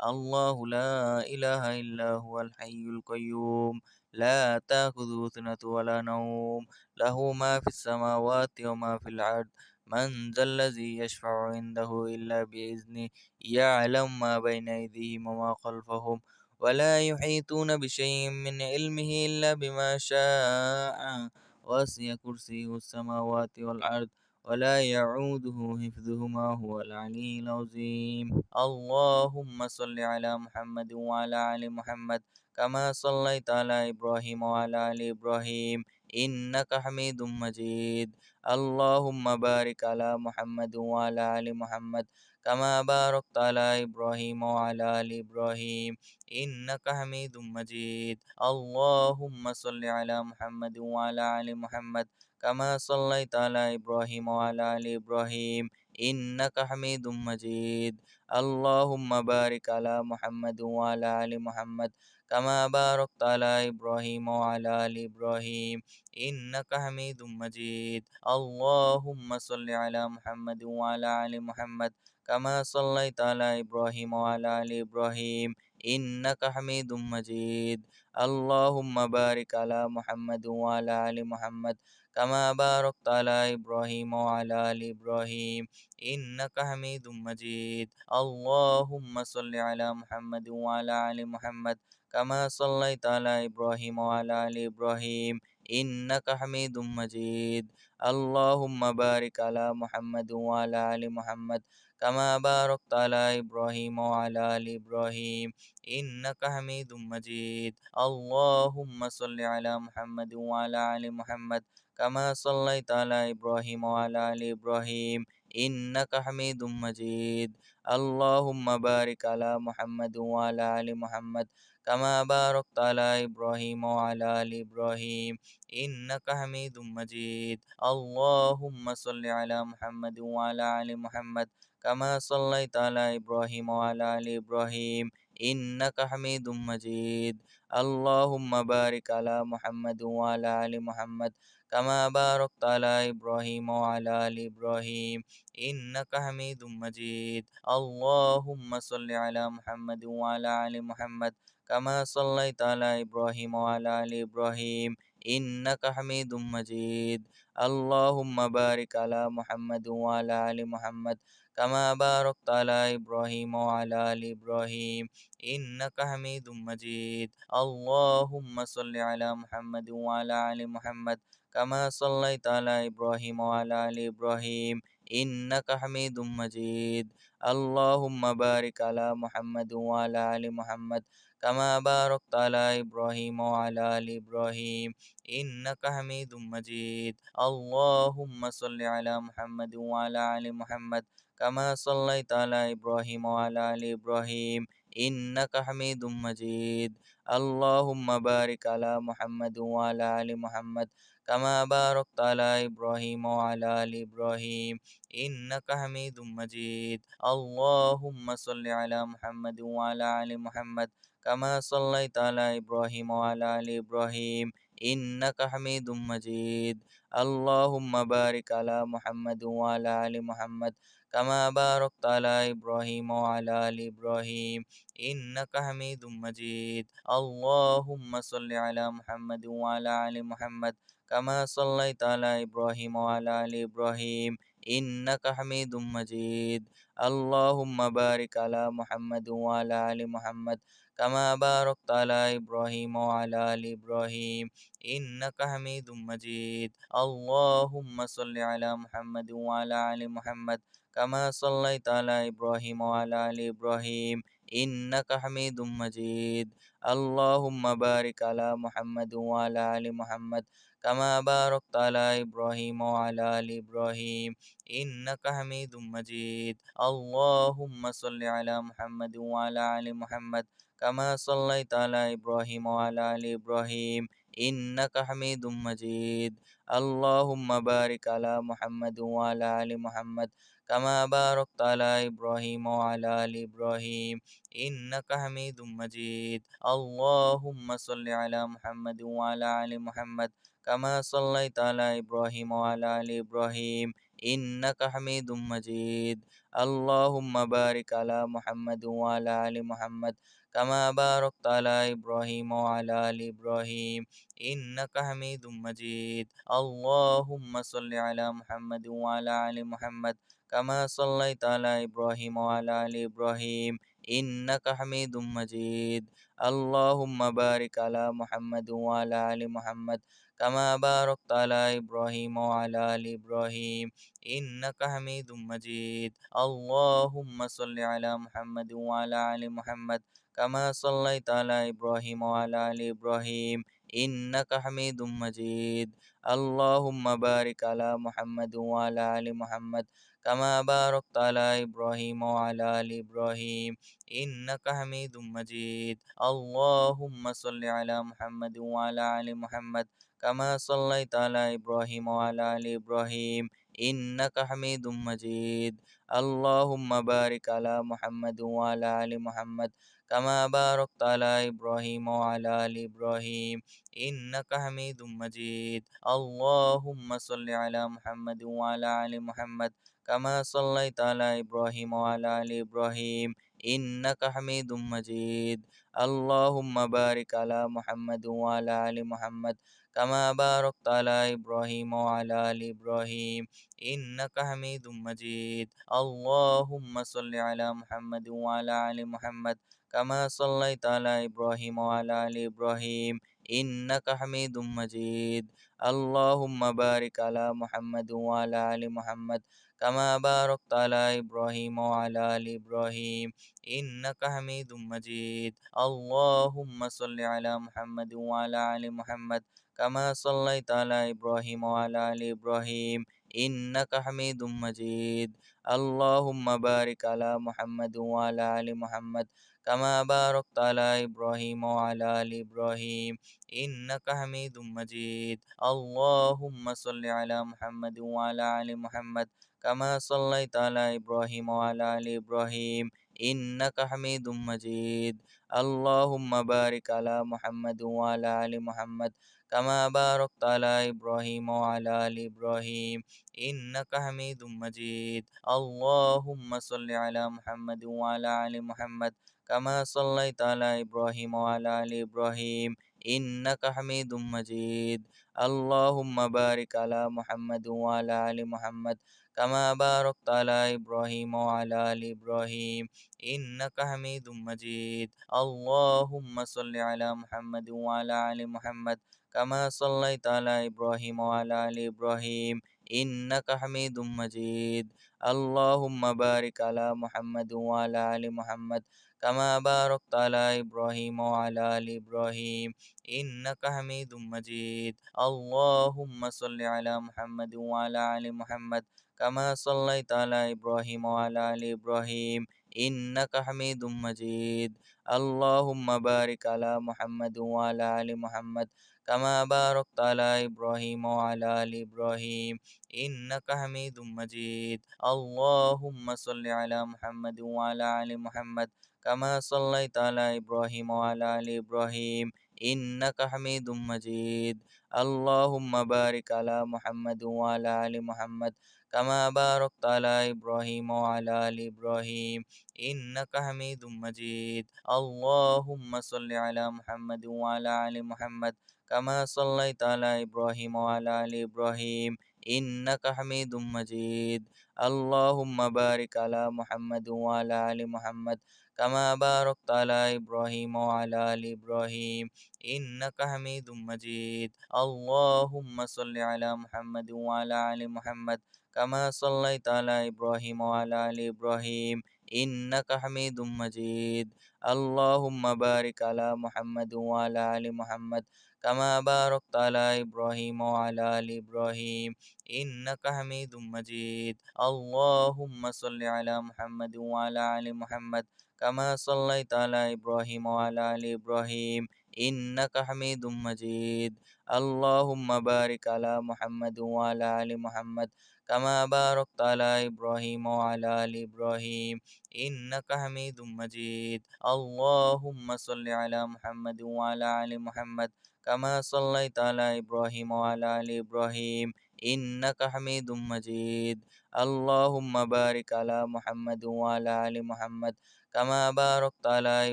الله لا إله إلا هو الحي القيوم لا تأخذه سنة ولا نوم له ما في السماوات وما في الأرض من ذا الذي يشفع عنده إلا بإذنه يعلم ما بين أيديهم وما خلفهم ولا يحيطون بشيء من علمه إلا بما شاء وسع كرسيه السماوات والأرض ولا يعوده حفظهما هو العلي العظيم. اللهم صل على محمد وعلى آل محمد كما صليت على إبراهيم وعلى آل إبراهيم إنك حميد مجيد. اللهم بارك على محمد وعلى آل محمد كما باركت على إبراهيم وعلى آل إبراهيم إنك حميد مجيد. اللهم صل على محمد وعلى آل محمد كما صليت على إبراهيم وعلى آل إبراهيم إنك حميد مجيد. اللهم بارك على محمد وعلى آل محمد كما باركت على إبراهيم وعلى آل إبراهيم إنك حميد مجيد. اللهم صل على محمد وعلى آل محمد كما صليت على إبراهيم وعلى آل إبراهيم إنك حميد مجيد. اللهم بارك على محمد وعلى آل محمد كما باركت على إبراهيم وعلى آل إبراهيم إنك حميد مجيد. اللهم صل على محمد وعلى آل محمد كما صليت على إبراهيم وعلى آل إبراهيم إنك حميد مجيد. اللهم بارك على محمد وعلى آل محمد كما باركت على إبراهيم وعلى آل إبراهيم إنك حميد مجيد. اللهم صل على محمد وعلى آل محمد كما صليت على إبراهيم وعلى آل إبراهيم إنك حميد مجيد. اللهم بارك على محمد وعلى آل محمد كما باركت على إبراهيم وعلى آل إبراهيم إنك حميد مجيد. اللهم صل على محمد وعلى آل محمد كما صليت على إبراهيم وعلى آل إبراهيم إنك حميد مجيد. اللهم بارك على محمد وعلى آل محمد كما باركت على إبراهيم وعلى آل إبراهيم إنك حميد مجيد. اللهم صل على محمد وعلى آل محمد كما صليت على إبراهيم وعلى آل إبراهيم إنك حميد مجيد. اللهم بارك على محمد وعلى آل محمد كما باركت على إبراهيم وعلى آل إبراهيم إنك حميد مجيد. اللهم صل على محمد وعلى آل محمد كما صليت على إبراهيم وعلى آل إبراهيم إنك حميد مجيد. اللهم بارك على محمد وعلى آل محمد كما باركت على إبراهيم وعلى آل إبراهيم إنك حميد مجيد. اللهم صل على محمد وعلى آل محمد كما صليت على إبراهيم وعلى آل إبراهيم إنك حميد مجيد. اللهم بارك على محمد وعلى آل محمد كما باركت على إبراهيم وعلى آل إبراهيم إنك حميد مجيد. اللهم صل على محمد وعلى آل محمد كما صليت على إبراهيم وعلى آل إبراهيم إنك حميد مجيد. اللهم بارك على محمد وعلى آل محمد كما باركت على إبراهيم وعلى آل إبراهيم إنك حميد مجيد. اللهم صل على محمد وعلى آل محمد كما صليت على إبراهيم وعلى آل إبراهيم إنك حميد مجيد. اللهم بارك على محمد وعلى آل محمد كما باركت على إبراهيم وعلى آل إبراهيم إنك حميد مجيد. اللهم صل على محمد وعلى آل محمد كما صليت على إبراهيم وعلى آل إبراهيم إنك حميد مجيد. اللهم بارك على محمد وعلى آل محمد كما باركت على إبراهيم وعلى آل إبراهيم إنك حميد مجيد. اللهم صل على محمد وعلى آل محمد كما صليت على إبراهيم وعلى آل إبراهيم إنك حميد مجيد. اللهم بارك على محمد وعلى آل محمد كما باركت على إبراهيم وعلى آل إبراهيم إنك حميد مجيد. اللهم صل على محمد وعلى آل محمد كما صليت على إبراهيم وعلى آل إبراهيم إنك حميد مجيد. اللهم بارك على محمد وعلى آل محمد كما باركت على إبراهيم وعلى آل إبراهيم إنك حميد مجيد. اللهم صل على محمد وعلى آل محمد كما صليت على إبراهيم وعلى آل إبراهيم إنك حميد مجيد. اللهم بارك على محمد وعلى آل محمد كما باركت على إبراهيم وعلى آل إبراهيم إنك حميد مجيد. اللهم صل على محمد وعلى آل محمد كما صليت على إبراهيم وعلى آل إبراهيم إنك حميد مجيد. اللهم بارك على محمد وعلى آل محمد كما باركت على إبراهيم وعلى آل إبراهيم إنك حميد مجيد. اللهم صل على محمد وعلى آل محمد كما صليت على إبراهيم وعلى آل إبراهيم إنك حميد مجيد. اللهم بارك على محمد وعلى آل محمد كما باركت على إبراهيم وعلى آل إبراهيم إنك حميد مجيد. اللهم صل على محمد وعلى آل محمد كما صليت على إبراهيم وعلى آل إبراهيم إنك حميد مجيد. اللهم بارك على محمد وعلى آل محمد كما باركت على إبراهيم وعلى آل إبراهيم إنك حميد مجيد. اللهم صل على محمد وعلى آل محمد كما صليت على إبراهيم وعلى آل إبراهيم إنك حميد مجيد. اللهم بارك على محمد وعلى آل محمد كما باركت على إبراهيم وعلى آل إبراهيم إنك حميد مجيد. اللهم صل على محمد وعلى آل محمد كما صليت على إبراهيم وعلى آل إبراهيم إنك حميد مجيد. اللهم بارك على محمد وعلى آل محمد كما باركت على إبراهيم وعلى آل إبراهيم إنك حميد مجيد. اللهم صل على محمد وعلى آل محمد كما صليت على إبراهيم وعلى آل إبراهيم إنك حميد مجيد. اللهم بارك على محمد وعلى آل محمد كما باركت على إبراهيم وعلى آل إبراهيم إنك حميد مجيد. اللهم صل على محمد وعلى آل محمد كما صليت على إبراهيم وعلى آل إبراهيم إنك حميد مجيد. اللهم بارك على محمد وعلى آل محمد كما باركت على إبراهيم وعلى آل إبراهيم إنك حميد مجيد. اللهم صل على محمد وعلى آل محمد كما صليت على إبراهيم وعلى آل إبراهيم إنك حميد مجيد. اللهم بارك على محمد وعلى آل محمد كما باركت على إبراهيم وعلى آل إبراهيم إنك حميد مجيد. اللهم صل على محمد وعلى آل محمد كما صليت على إبراهيم وعلى آل إبراهيم إنك حميد مجيد. اللهم بارك على محمد وعلى آل محمد كما باركت على إبراهيم وعلى آل إبراهيم إنك حميد مجيد. اللهم صل على محمد وعلى آل محمد كما صليت على إبراهيم وعلى آل إبراهيم إنك حميد مجيد. اللهم بارك على محمد وعلى آل محمد كما باركت على إبراهيم وعلى آل إبراهيم إنك حميد مجيد. اللهم صل على محمد وعلى آل محمد كما صليت على إبراهيم وعلى آل إبراهيم إنك حميد مجيد. اللهم بارك على محمد وعلى آل محمد كما باركت على إبراهيم وعلى آل إبراهيم إنك حميد مجيد. اللهم صل على محمد وعلى آل محمد كما صليت على إبراهيم وعلى آل إبراهيم إنك حميد مجيد. اللهم بارك على محمد وعلى آل محمد كما باركت على إبراهيم وعلى آل إبراهيم إنك حميد مجيد. اللهم صل على محمد وعلى آل محمد كما صليت على إبراهيم وعلى آل إبراهيم إنك حميد مجيد. اللهم بارك على محمد وعلى آل محمد كما باركت على إبراهيم وعلى آل إبراهيم إنك حميد مجيد. اللهم صل على محمد وعلى آل محمد كما صليت على إبراهيم وعلى آل إبراهيم إنك حميد مجيد. اللهم بارك على محمد وعلى آل محمد كما باركت على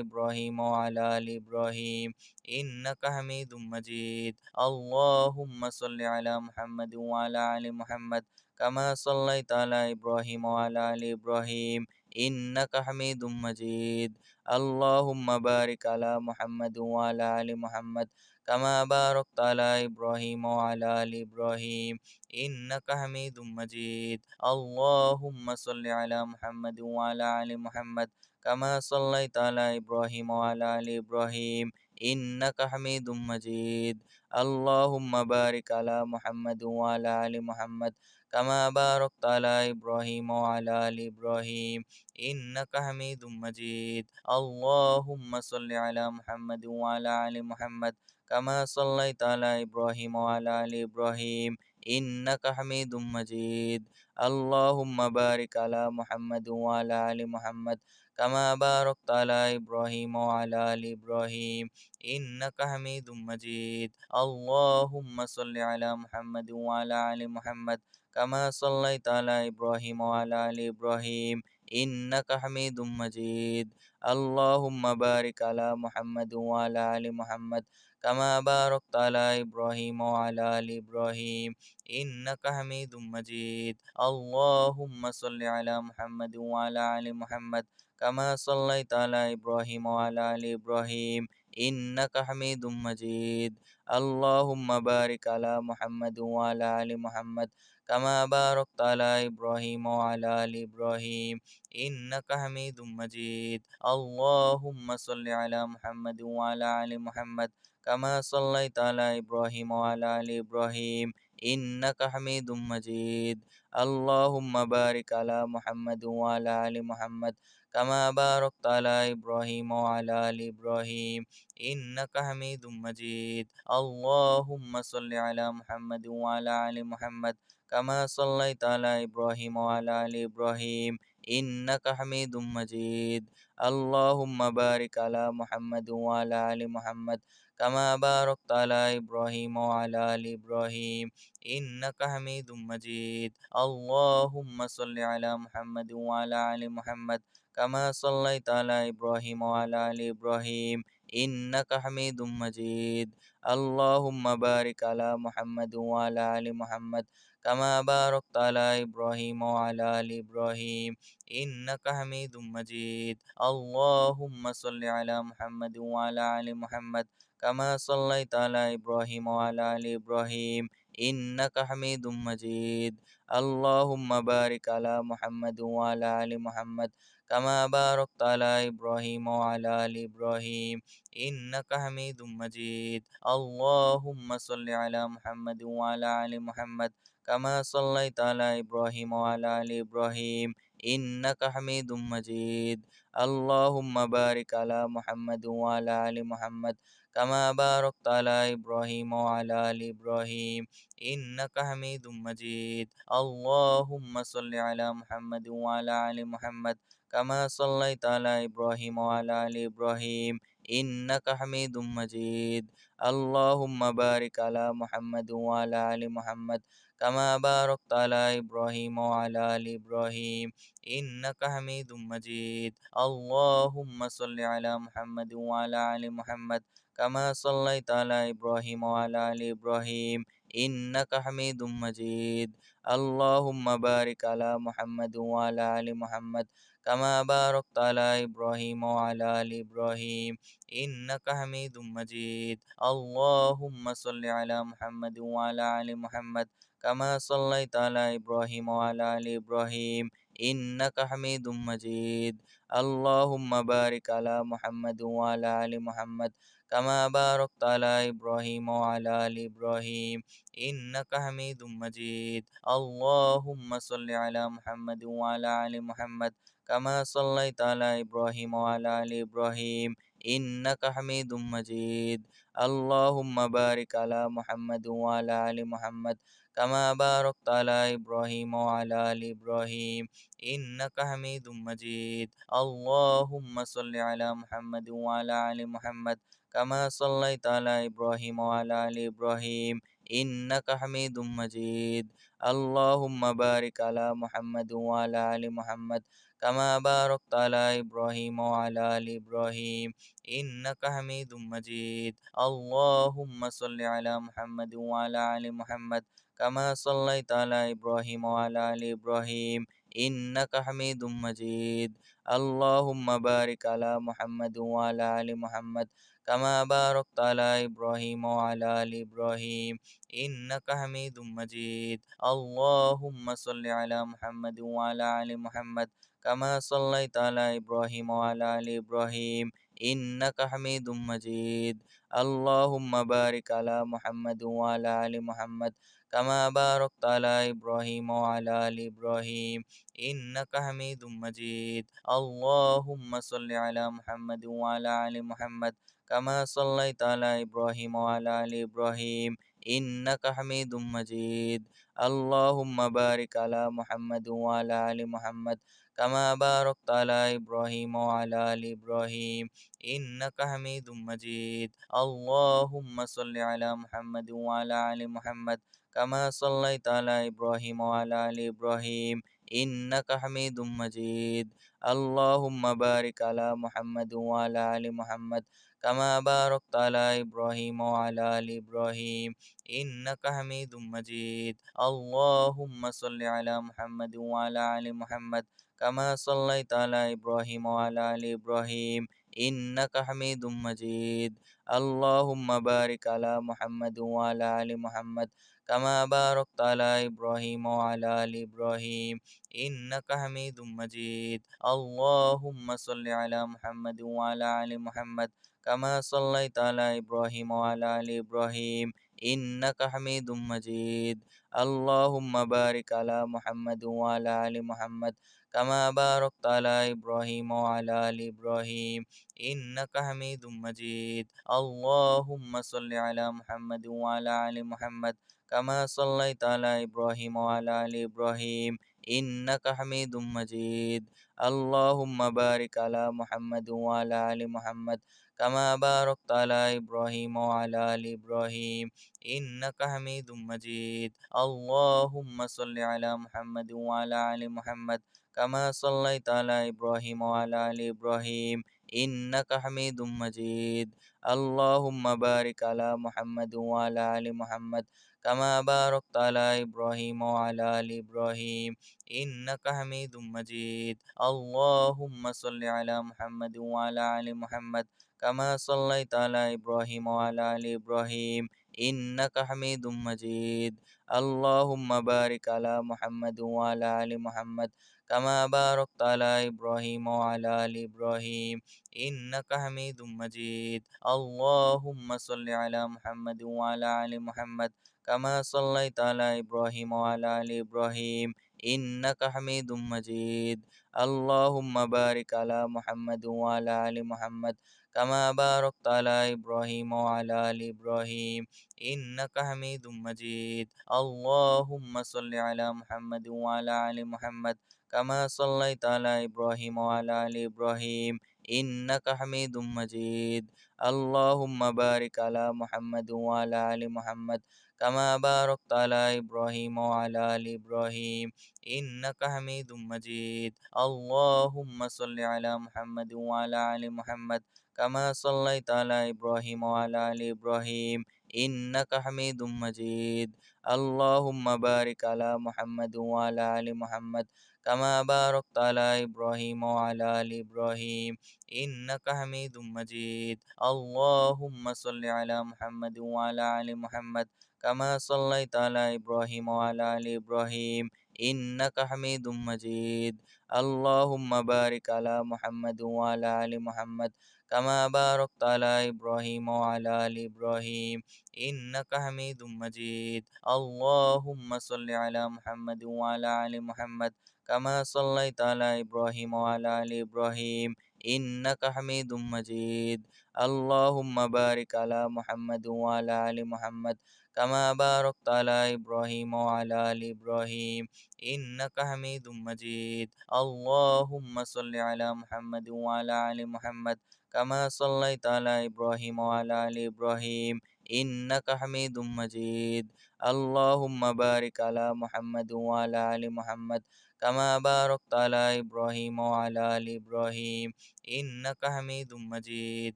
إبراهيم وعلى آل إبراهيم إنك حميد مجيد. اللهم صل على محمد وعلى آل محمد كما صليت على إبراهيم وعلى آل إبراهيم إنك حميد مجيد. اللهم بارك على محمد وعلى آل محمد كما باركت على إبراهيم وعلى آل إبراهيم إنك حميد مجيد. اللهم صل على محمد وعلى آل محمد كما صليت على إبراهيم وعلى آل إبراهيم إنك حميد مجيد. اللهم بارك على محمد وعلى آل محمد كما باركت على إبراهيم وعلى آل إبراهيم إنك حميد مجيد. اللهم صل على محمد وعلى آل محمد كما صليت على إبراهيم وعلى آل إبراهيم إنك حميد مجيد. اللهم بارك على محمد وعلى آل محمد كما باركت على إبراهيم وعلى آل إبراهيم إنك حميد مجيد. اللهم صل على محمد وعلى آل محمد كما صليت على إبراهيم وعلى آل إبراهيم إنك حميد مجيد. اللهم بارك على محمد وعلى آل محمد كما باركت على إبراهيم وعلى آل إبراهيم إنك حميد مجيد. اللهم صل على محمد وعلى آل محمد كما صليت على إبراهيم وعلى آل إبراهيم إنك حميد مجيد. اللهم بارك على محمد وعلى آل محمد كما باركت على إبراهيم وعلى آل إبراهيم إنك حميد مجيد. اللهم صل على محمد وعلى آل محمد كما صليت على إبراهيم وعلى آل إبراهيم إنك حميد مجيد. اللهم بارك على محمد وعلى آل محمد كما باركت على إبراهيم وعلى آل إبراهيم إنك حميد مجيد. اللهم صل على محمد وعلى آل محمد كما صليت على إبراهيم وعلى آل إبراهيم إنك حميد مجيد. اللهم بارك على محمد وعلى آل محمد كما باركت على إبراهيم وعلى آل إبراهيم إنك حميد مجيد. اللهم صل على محمد وعلى آل محمد كما صليت على إبراهيم وعلى آل إبراهيم إنك حميد مجيد. اللهم بارك على محمد وعلى آل محمد كما باركت على إبراهيم وعلى آل إبراهيم إنك حميد مجيد. اللهم صل على محمد وعلى آل محمد كما صليت على إبراهيم وعلى آل إبراهيم إنك حميد مجيد. اللهم بارك على محمد وعلى آل محمد كما باركت على إبراهيم وعلى آل إبراهيم إنك حميد مجيد. اللهم صل على محمد وعلى آل محمد كما صليت على إبراهيم وعلى آل إبراهيم إنك حميد مجيد. اللهم بارك على محمد وعلى آل محمد كما باركت على إبراهيم وعلى آل إبراهيم إنك حميد مجيد. اللهم صل على محمد وعلى آل محمد كما صليت على إبراهيم وعلى آل إبراهيم إنك حميد مجيد. اللهم بارك على محمد وعلى آل محمد كما باركت على إبراهيم وعلى آل إبراهيم إنك حميد مجيد. اللهم صل على محمد وعلى آل محمد كما صليت على إبراهيم وعلى آل إبراهيم إنك حميد مجيد. اللهم بارك على محمد وعلى آل محمد كما باركت على إبراهيم وعلى آل إبراهيم إنك حميد مجيد. اللهم صل على محمد وعلى آل محمد كما صليت على إبراهيم وعلى آل إبراهيم إنك حميد مجيد. اللهم بارك على محمد وعلى آل محمد كما باركت على إبراهيم وعلى آل إبراهيم إنك حميد مجيد. اللهم صل على محمد وعلى آل محمد كما صليت على إبراهيم وعلى آل إبراهيم إنك حميد مجيد. اللهم بارك على محمد وعلى آل محمد كما باركت على إبراهيم وعلى آل إبراهيم إنك حميد مجيد. اللهم صل على محمد وعلى آل محمد كما صليت على إبراهيم وعلى آل إبراهيم إنك حميد مجيد. اللهم بارك على محمد وعلى آل محمد كما باركت على إبراهيم وعلى آل إبراهيم إنك حميد مجيد. اللهم صل على محمد وعلى آل محمد كما صليت على إبراهيم وعلى آل إبراهيم إنك حميد مجيد. اللهم بارك على محمد وعلى آل محمد كما باركت على إبراهيم وعلى آل إبراهيم إنك حميد مجيد. اللهم صل على محمد وعلى آل محمد كما صليت على إبراهيم وعلى آل إبراهيم إنك حميد مجيد. اللهم بارك على محمد وعلى آل محمد كما باركت على إبراهيم وعلى آل إبراهيم إنك حميد مجيد. اللهم صل على محمد وعلى آل محمد كما صليت على إبراهيم وعلى آل إبراهيم إنك حميد مجيد. اللهم بارك على محمد وعلى آل محمد كما باركت على إبراهيم وعلى آل إبراهيم إنك حميد مجيد. اللهم صل على محمد وعلى آل محمد كما صليت على إبراهيم وعلى آل إبراهيم إنك حميد مجيد. اللهم بارك على محمد وعلى آل محمد كما باركت على إبراهيم وعلى آل إبراهيم إنك حميد مجيد. اللهم صل على محمد وعلى آل محمد كما صليت على إبراهيم وعلى آل إبراهيم إنك حميد مجيد. اللهم بارك على محمد وعلى آل محمد كما باركت على إبراهيم وعلى آل إبراهيم إنك حميد مجيد. اللهم صل على محمد وعلى آل محمد كما صليت على إبراهيم وعلى آل إبراهيم إنك حميد مجيد. اللهم بارك على محمد وعلى آل محمد كما باركت على إبراهيم وعلى آل إبراهيم إنك حميد مجيد. اللهم صل على محمد وعلى آل محمد كما صليت على إبراهيم وعلى آل إبراهيم إنك حميد مجيد. اللهم بارك على محمد وعلى آل محمد كما باركت على إبراهيم وعلى آل إبراهيم إنك حميد مجيد. اللهم صل على محمد وعلى آل محمد كما صليت على إبراهيم وعلى آل إبراهيم إنك حميد مجيد. اللهم بارك على محمد وعلى آل محمد كما باركت على إبراهيم وعلى آل إبراهيم إنك حميد مجيد. اللهم صل على محمد وعلى آل محمد كما صليت على إبراهيم وعلى آل إبراهيم إنك حميد مجيد. اللهم بارك على محمد وعلى آل محمد كما باركت على إبراهيم وعلى آل إبراهيم إنك حميد مجيد. اللهم صل على محمد وعلى آل محمد كما صليت على إبراهيم وعلى آل إبراهيم إنك حميد مجيد. اللهم بارك على محمد وعلى آل محمد كما باركت على إبراهيم وعلى آل إبراهيم إنك حميد مجيد. اللهم صل على محمد وعلى آل محمد كما صليت على إبراهيم وعلى آل إبراهيم إنك حميد مجيد. اللهم بارك على محمد وعلى آل محمد كما باركت على إبراهيم وعلى آل إبراهيم إنك حميد مجيد. اللهم صل على محمد وعلى آل محمد كما صليت على إبراهيم وعلى آل إبراهيم إنك حميد مجيد. اللهم بارك على محمد وعلى آل محمد كما باركت على إبراهيم وعلى آل إبراهيم إنك حميد مجيد. اللهم صل على محمد وعلى آل محمد كما صليت على إبراهيم وعلى آل إبراهيم إنك حميد مجيد. اللهم بارك على محمد وعلى آل محمد كما باركت على إبراهيم وعلى آل إبراهيم إنك حميد مجيد. اللهم صل على محمد وعلى آل محمد كما صليت على إبراهيم وعلى آل إبراهيم إنك حميد مجيد. اللهم بارك على محمد وعلى آل محمد كما باركت على إبراهيم وعلى آل إبراهيم إنك حميد مجيد. اللهم صل على محمد وعلى آل محمد كما صليت على إبراهيم وعلى آل إبراهيم إنك حميد مجيد. اللهم بارك على محمد وعلى آل محمد كما باركت على إبراهيم وعلى آل إبراهيم إنك حميد مجيد.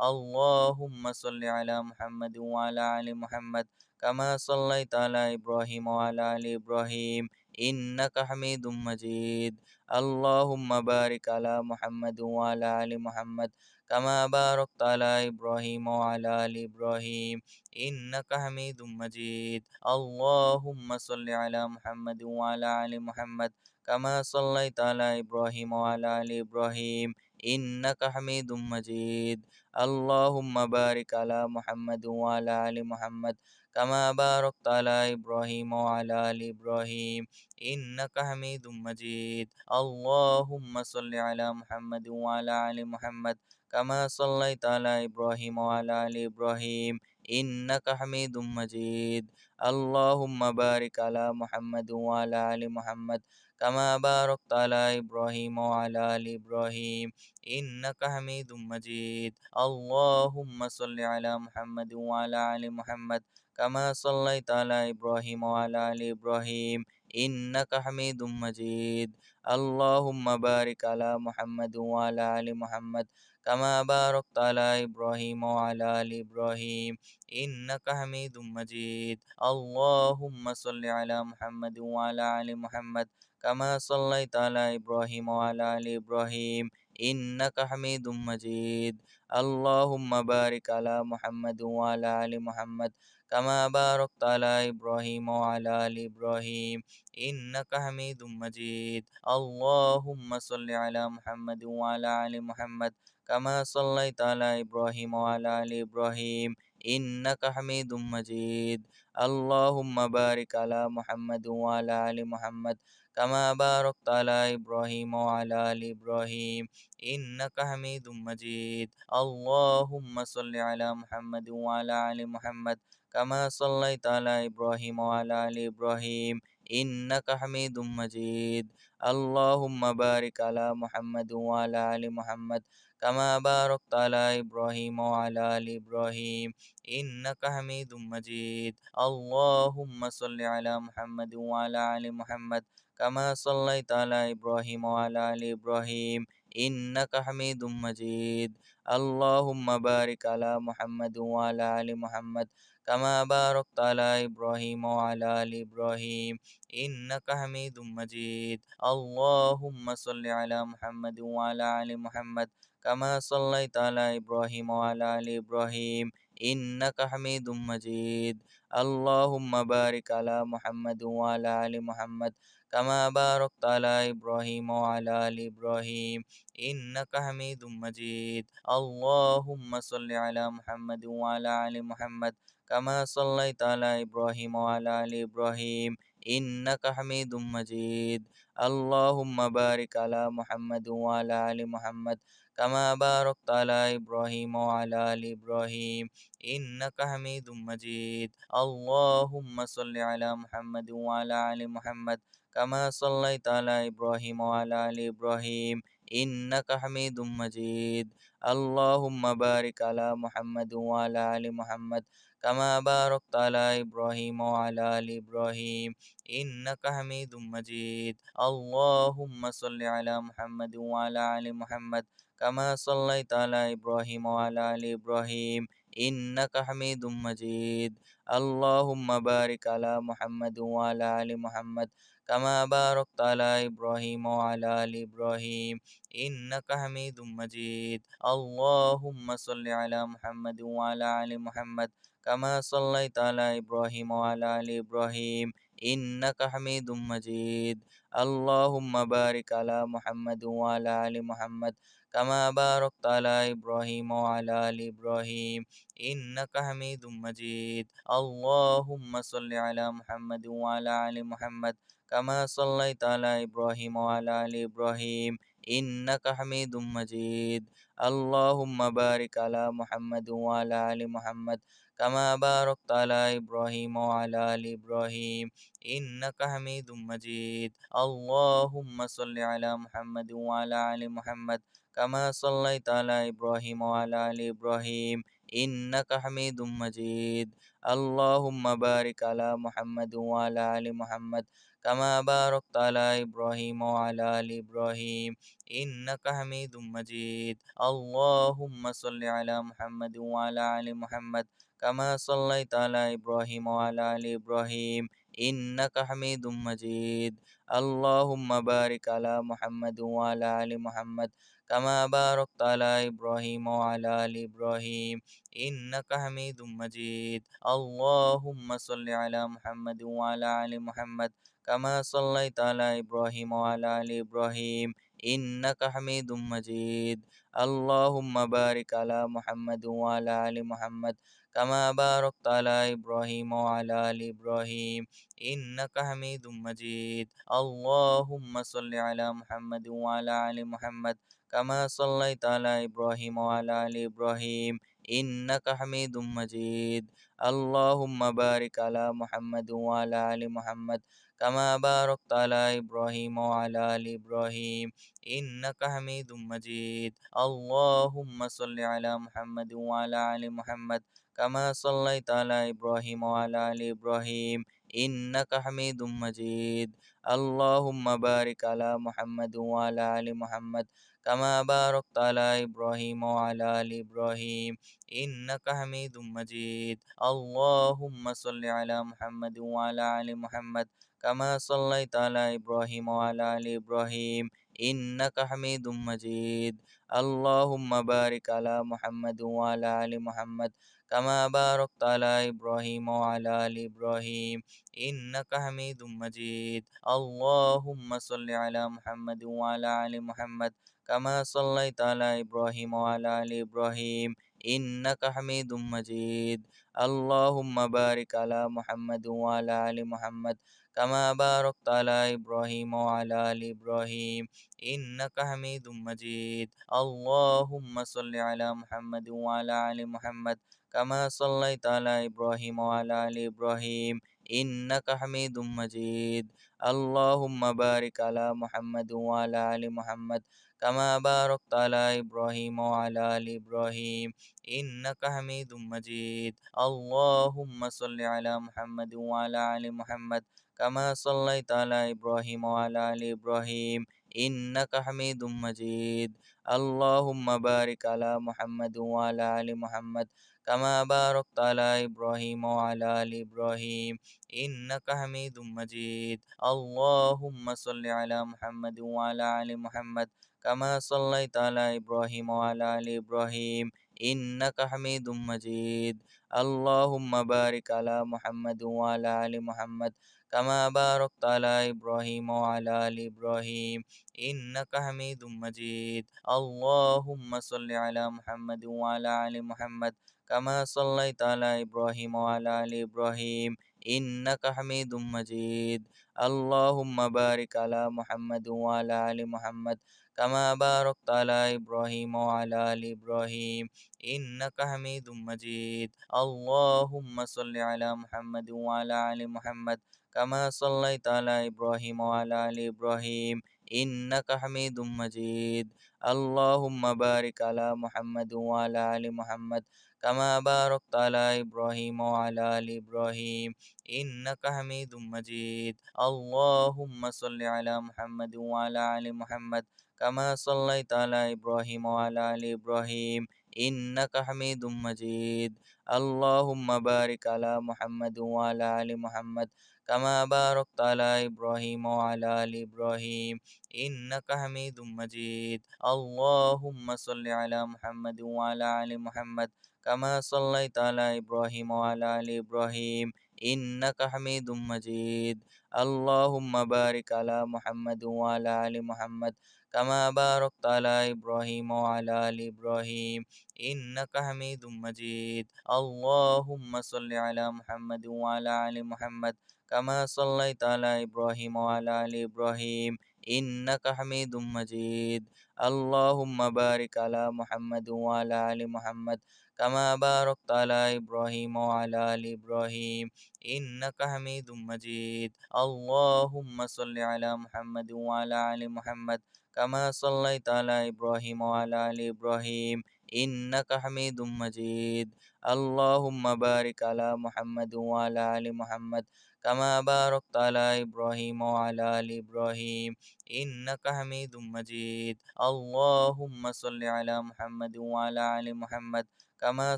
اللهم صل على محمد وعلى آل محمد كما صليت على إبراهيم وعلى آل إبراهيم إنك حميد مجيد. اللهم بارك على محمد وعلى آل محمد كما باركت على إبراهيم وعلى آل إبراهيم إنك حميد مجيد. اللهم صل على محمد وعلى آل محمد كما صليت على إبراهيم وعلى آل إبراهيم إنك حميد مجيد. اللهم بارك على محمد وعلى آل محمد كما باركت على إبراهيم وعلى آل إبراهيم إنك حميد مجيد. اللهم صل على محمد وعلى آل محمد كما صليت على إبراهيم وعلى آل إبراهيم إنك حميد مجيد. اللهم بارك على محمد وعلى آل محمد كما باركت على إبراهيم وعلى آل إبراهيم إنك حميد مجيد. اللهم صل على محمد وعلى آل محمد كما صليت على إبراهيم وعلى آل إبراهيم إنك حميد مجيد. اللهم بارك على محمد وعلى آل محمد كما باركت على إبراهيم وعلى آل إبراهيم إنك حميد مجيد. اللهم صل على محمد وعلى آل محمد كما صليت على إبراهيم وعلى آل إبراهيم إنك حميد مجيد. اللهم بارك على محمد وعلى آل محمد كما باركت على إبراهيم وعلى آل إبراهيم إنك حميد مجيد. اللهم صل على محمد وعلى آل محمد كما صليت على إبراهيم وعلى آل إبراهيم إنك حميد مجيد. اللهم بارك على محمد وعلى آل محمد كما باركت على إبراهيم وعلى آل إبراهيم إنك حميد مجيد. اللهم صل على محمد وعلى آل محمد كما صليت على إبراهيم وعلى آل إبراهيم إنك حميد مجيد. اللهم بارك على محمد وعلى آل محمد كما باركت على إبراهيم وعلى آل إبراهيم إنك حميد مجيد. اللهم صل على محمد وعلى آل محمد كما صليت على إبراهيم وعلى آل إبراهيم إنك حميد مجيد. اللهم بارك على محمد وعلى آل محمد كما باركت على إبراهيم وعلى آل إبراهيم إنك حميد مجيد. اللهم صل على محمد وعلى آل محمد كما صليت على إبراهيم وعلى آل إبراهيم إنك حميد مجيد. اللهم بارك على محمد وعلى آل محمد كما باركت على إبراهيم وعلى آل إبراهيم إنك حميد مجيد. اللهم صل على محمد وعلى آل محمد كما صليت على إبراهيم وعلى آل إبراهيم إنك حميد مجيد. اللهم بارك على محمد وعلى آل محمد كما باركت على إبراهيم وعلى آل إبراهيم إنك حميد مجيد. اللهم صل على محمد وعلى آل محمد كما صليت على إبراهيم وعلى آل إبراهيم إنك حميد مجيد. اللهم بارك على محمد وعلى آل محمد كما باركت على إبراهيم وعلى آل إبراهيم إنك حميد مجيد. اللهم صل على محمد وعلى آل محمد كما صليت على إبراهيم وعلى آل إبراهيم إنك حميد مجيد. اللهم بارك على محمد وعلى آل محمد كما باركت على إبراهيم وعلى آل إبراهيم إنك حميد مجيد. اللهم صل على محمد وعلى آل محمد كما صليت على إبراهيم وعلى آل إبراهيم إنك حميد مجيد. اللهم بارك على محمد وعلى آل محمد كما باركت على إبراهيم وعلى آل إبراهيم إنك حميد مجيد. اللهم صل على محمد وعلى آل محمد كما صليت على إبراهيم وعلى آل إبراهيم إنك حميد مجيد. اللهم بارك على محمد وعلى آل محمد كما باركت على إبراهيم وعلى آل إبراهيم إنك حميد مجيد. اللهم صل على محمد وعلى آل محمد كما صليت على إبراهيم وعلى آل إبراهيم إنك حميد مجيد. اللهم بارك على محمد وعلى آل محمد كما باركت على إبراهيم وعلى آل إبراهيم إنك حميد مجيد. اللهم صل على محمد وعلى آل محمد كما صليت على إبراهيم وعلى آل إبراهيم إنك حميد مجيد. اللهم بارك على محمد وعلى آل محمد كما باركت على إبراهيم وعلى آل إبراهيم إنك حميد مجيد. اللهم صل على محمد وعلى آل محمد كما صليت على إبراهيم وعلى آل إبراهيم إنك حميد مجيد. اللهم بارك على محمد وعلى آل محمد كما باركت على إبراهيم وعلى آل إبراهيم إنك حميد مجيد. اللهم صل على محمد وعلى آل محمد كما صليت على إبراهيم وعلى آل إبراهيم إنك حميد مجيد. اللهم بارك على محمد وعلى آل محمد كما باركت على إبراهيم وعلى آل إبراهيم إنك حميد مجيد. اللهم صل على محمد وعلى آل محمد كما صليت على إبراهيم وعلى آل إبراهيم إنك حميد مجيد. اللهم بارك على محمد وعلى آل محمد كما باركت على إبراهيم وعلى آل إبراهيم إنك حميد مجيد. اللهم صل على محمد وعلى آل محمد كما صليت على إبراهيم وعلى آل إبراهيم إنك حميد مجيد. اللهم بارك على محمد وعلى آل محمد كما باركت على إبراهيم وعلى آل إبراهيم إنك حميد مجيد. اللهم صل على محمد وعلى آل محمد كما صليت على إبراهيم وعلى آل إبراهيم إنك حميد مجيد. اللهم بارك على محمد وعلى آل محمد كما باركت على إبراهيم وعلى آل إبراهيم إنك حميد مجيد. اللهم صل على محمد وعلى آل محمد كما صليت على إبراهيم وعلى آل إبراهيم إنك حميد مجيد. اللهم بارك على محمد وعلى آل محمد كما باركت على إبراهيم وعلى آل إبراهيم إنك حميد مجيد. اللهم صل على محمد وعلى آل محمد كما صليت على إبراهيم وعلى آل إبراهيم إنك حميد مجيد. اللهم بارك على محمد وعلى آل محمد كما باركت على إبراهيم وعلى آل إبراهيم إنك حميد مجيد. اللهم صل على محمد وعلى آل محمد كما صليت على إبراهيم وعلى آل إبراهيم إنك حميد مجيد. اللهم بارك على محمد وعلى آل محمد كما باركت على إبراهيم وعلى آل إبراهيم إنك حميد مجيد. اللهم صل على محمد وعلى آل محمد كما صليت على إبراهيم وعلى آل إبراهيم إنك حميد مجيد. اللهم بارك على محمد وعلى آل محمد كما باركت على إبراهيم وعلى آل إبراهيم إنك حميد مجيد. اللهم صل على محمد وعلى آل محمد كما صليت على إبراهيم وعلى آل إبراهيم إنك حميد مجيد. اللهم بارك على محمد وعلى آل محمد كما باركت على إبراهيم وعلى آل إبراهيم إنك حميد مجيد. اللهم صل على محمد وعلى آل محمد كما صليت على إبراهيم وعلى آل إبراهيم إنك حميد مجيد. اللهم بارك على محمد وعلى آل محمد كما باركت على إبراهيم وعلى آل إبراهيم إنك حميد مجيد. اللهم صل على محمد وعلى آل محمد كما صليت على إبراهيم وعلى آل إبراهيم إنك حميد مجيد. اللهم بارك على محمد وعلى آل محمد كما باركت على إبراهيم وعلى آل إبراهيم إنك حميد مجيد. اللهم صل على محمد وعلى آل محمد كما صليت على إبراهيم وعلى آل إبراهيم إنك حميد مجيد. اللهم بارك على محمد وعلى آل محمد كما باركت على إبراهيم وعلى آل إبراهيم إنك حميد مجيد. اللهم صل على محمد وعلى آل محمد كما صليت على إبراهيم وعلى آل إبراهيم إنك حميد مجيد. اللهم بارك على محمد وعلى آل محمد كما باركت على إبراهيم وعلى آل إبراهيم إنك حميد مجيد. اللهم صل على محمد وعلى آل محمد كما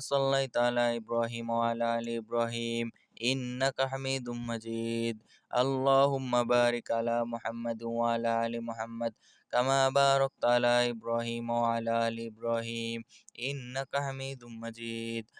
صليت على إبراهيم وعلى آل إبراهيم إنك حميد مجيد. اللهم بارك على محمد وعلى آل محمد كما باركت على إبراهيم وعلى آل إبراهيم إنك حميد مجيد.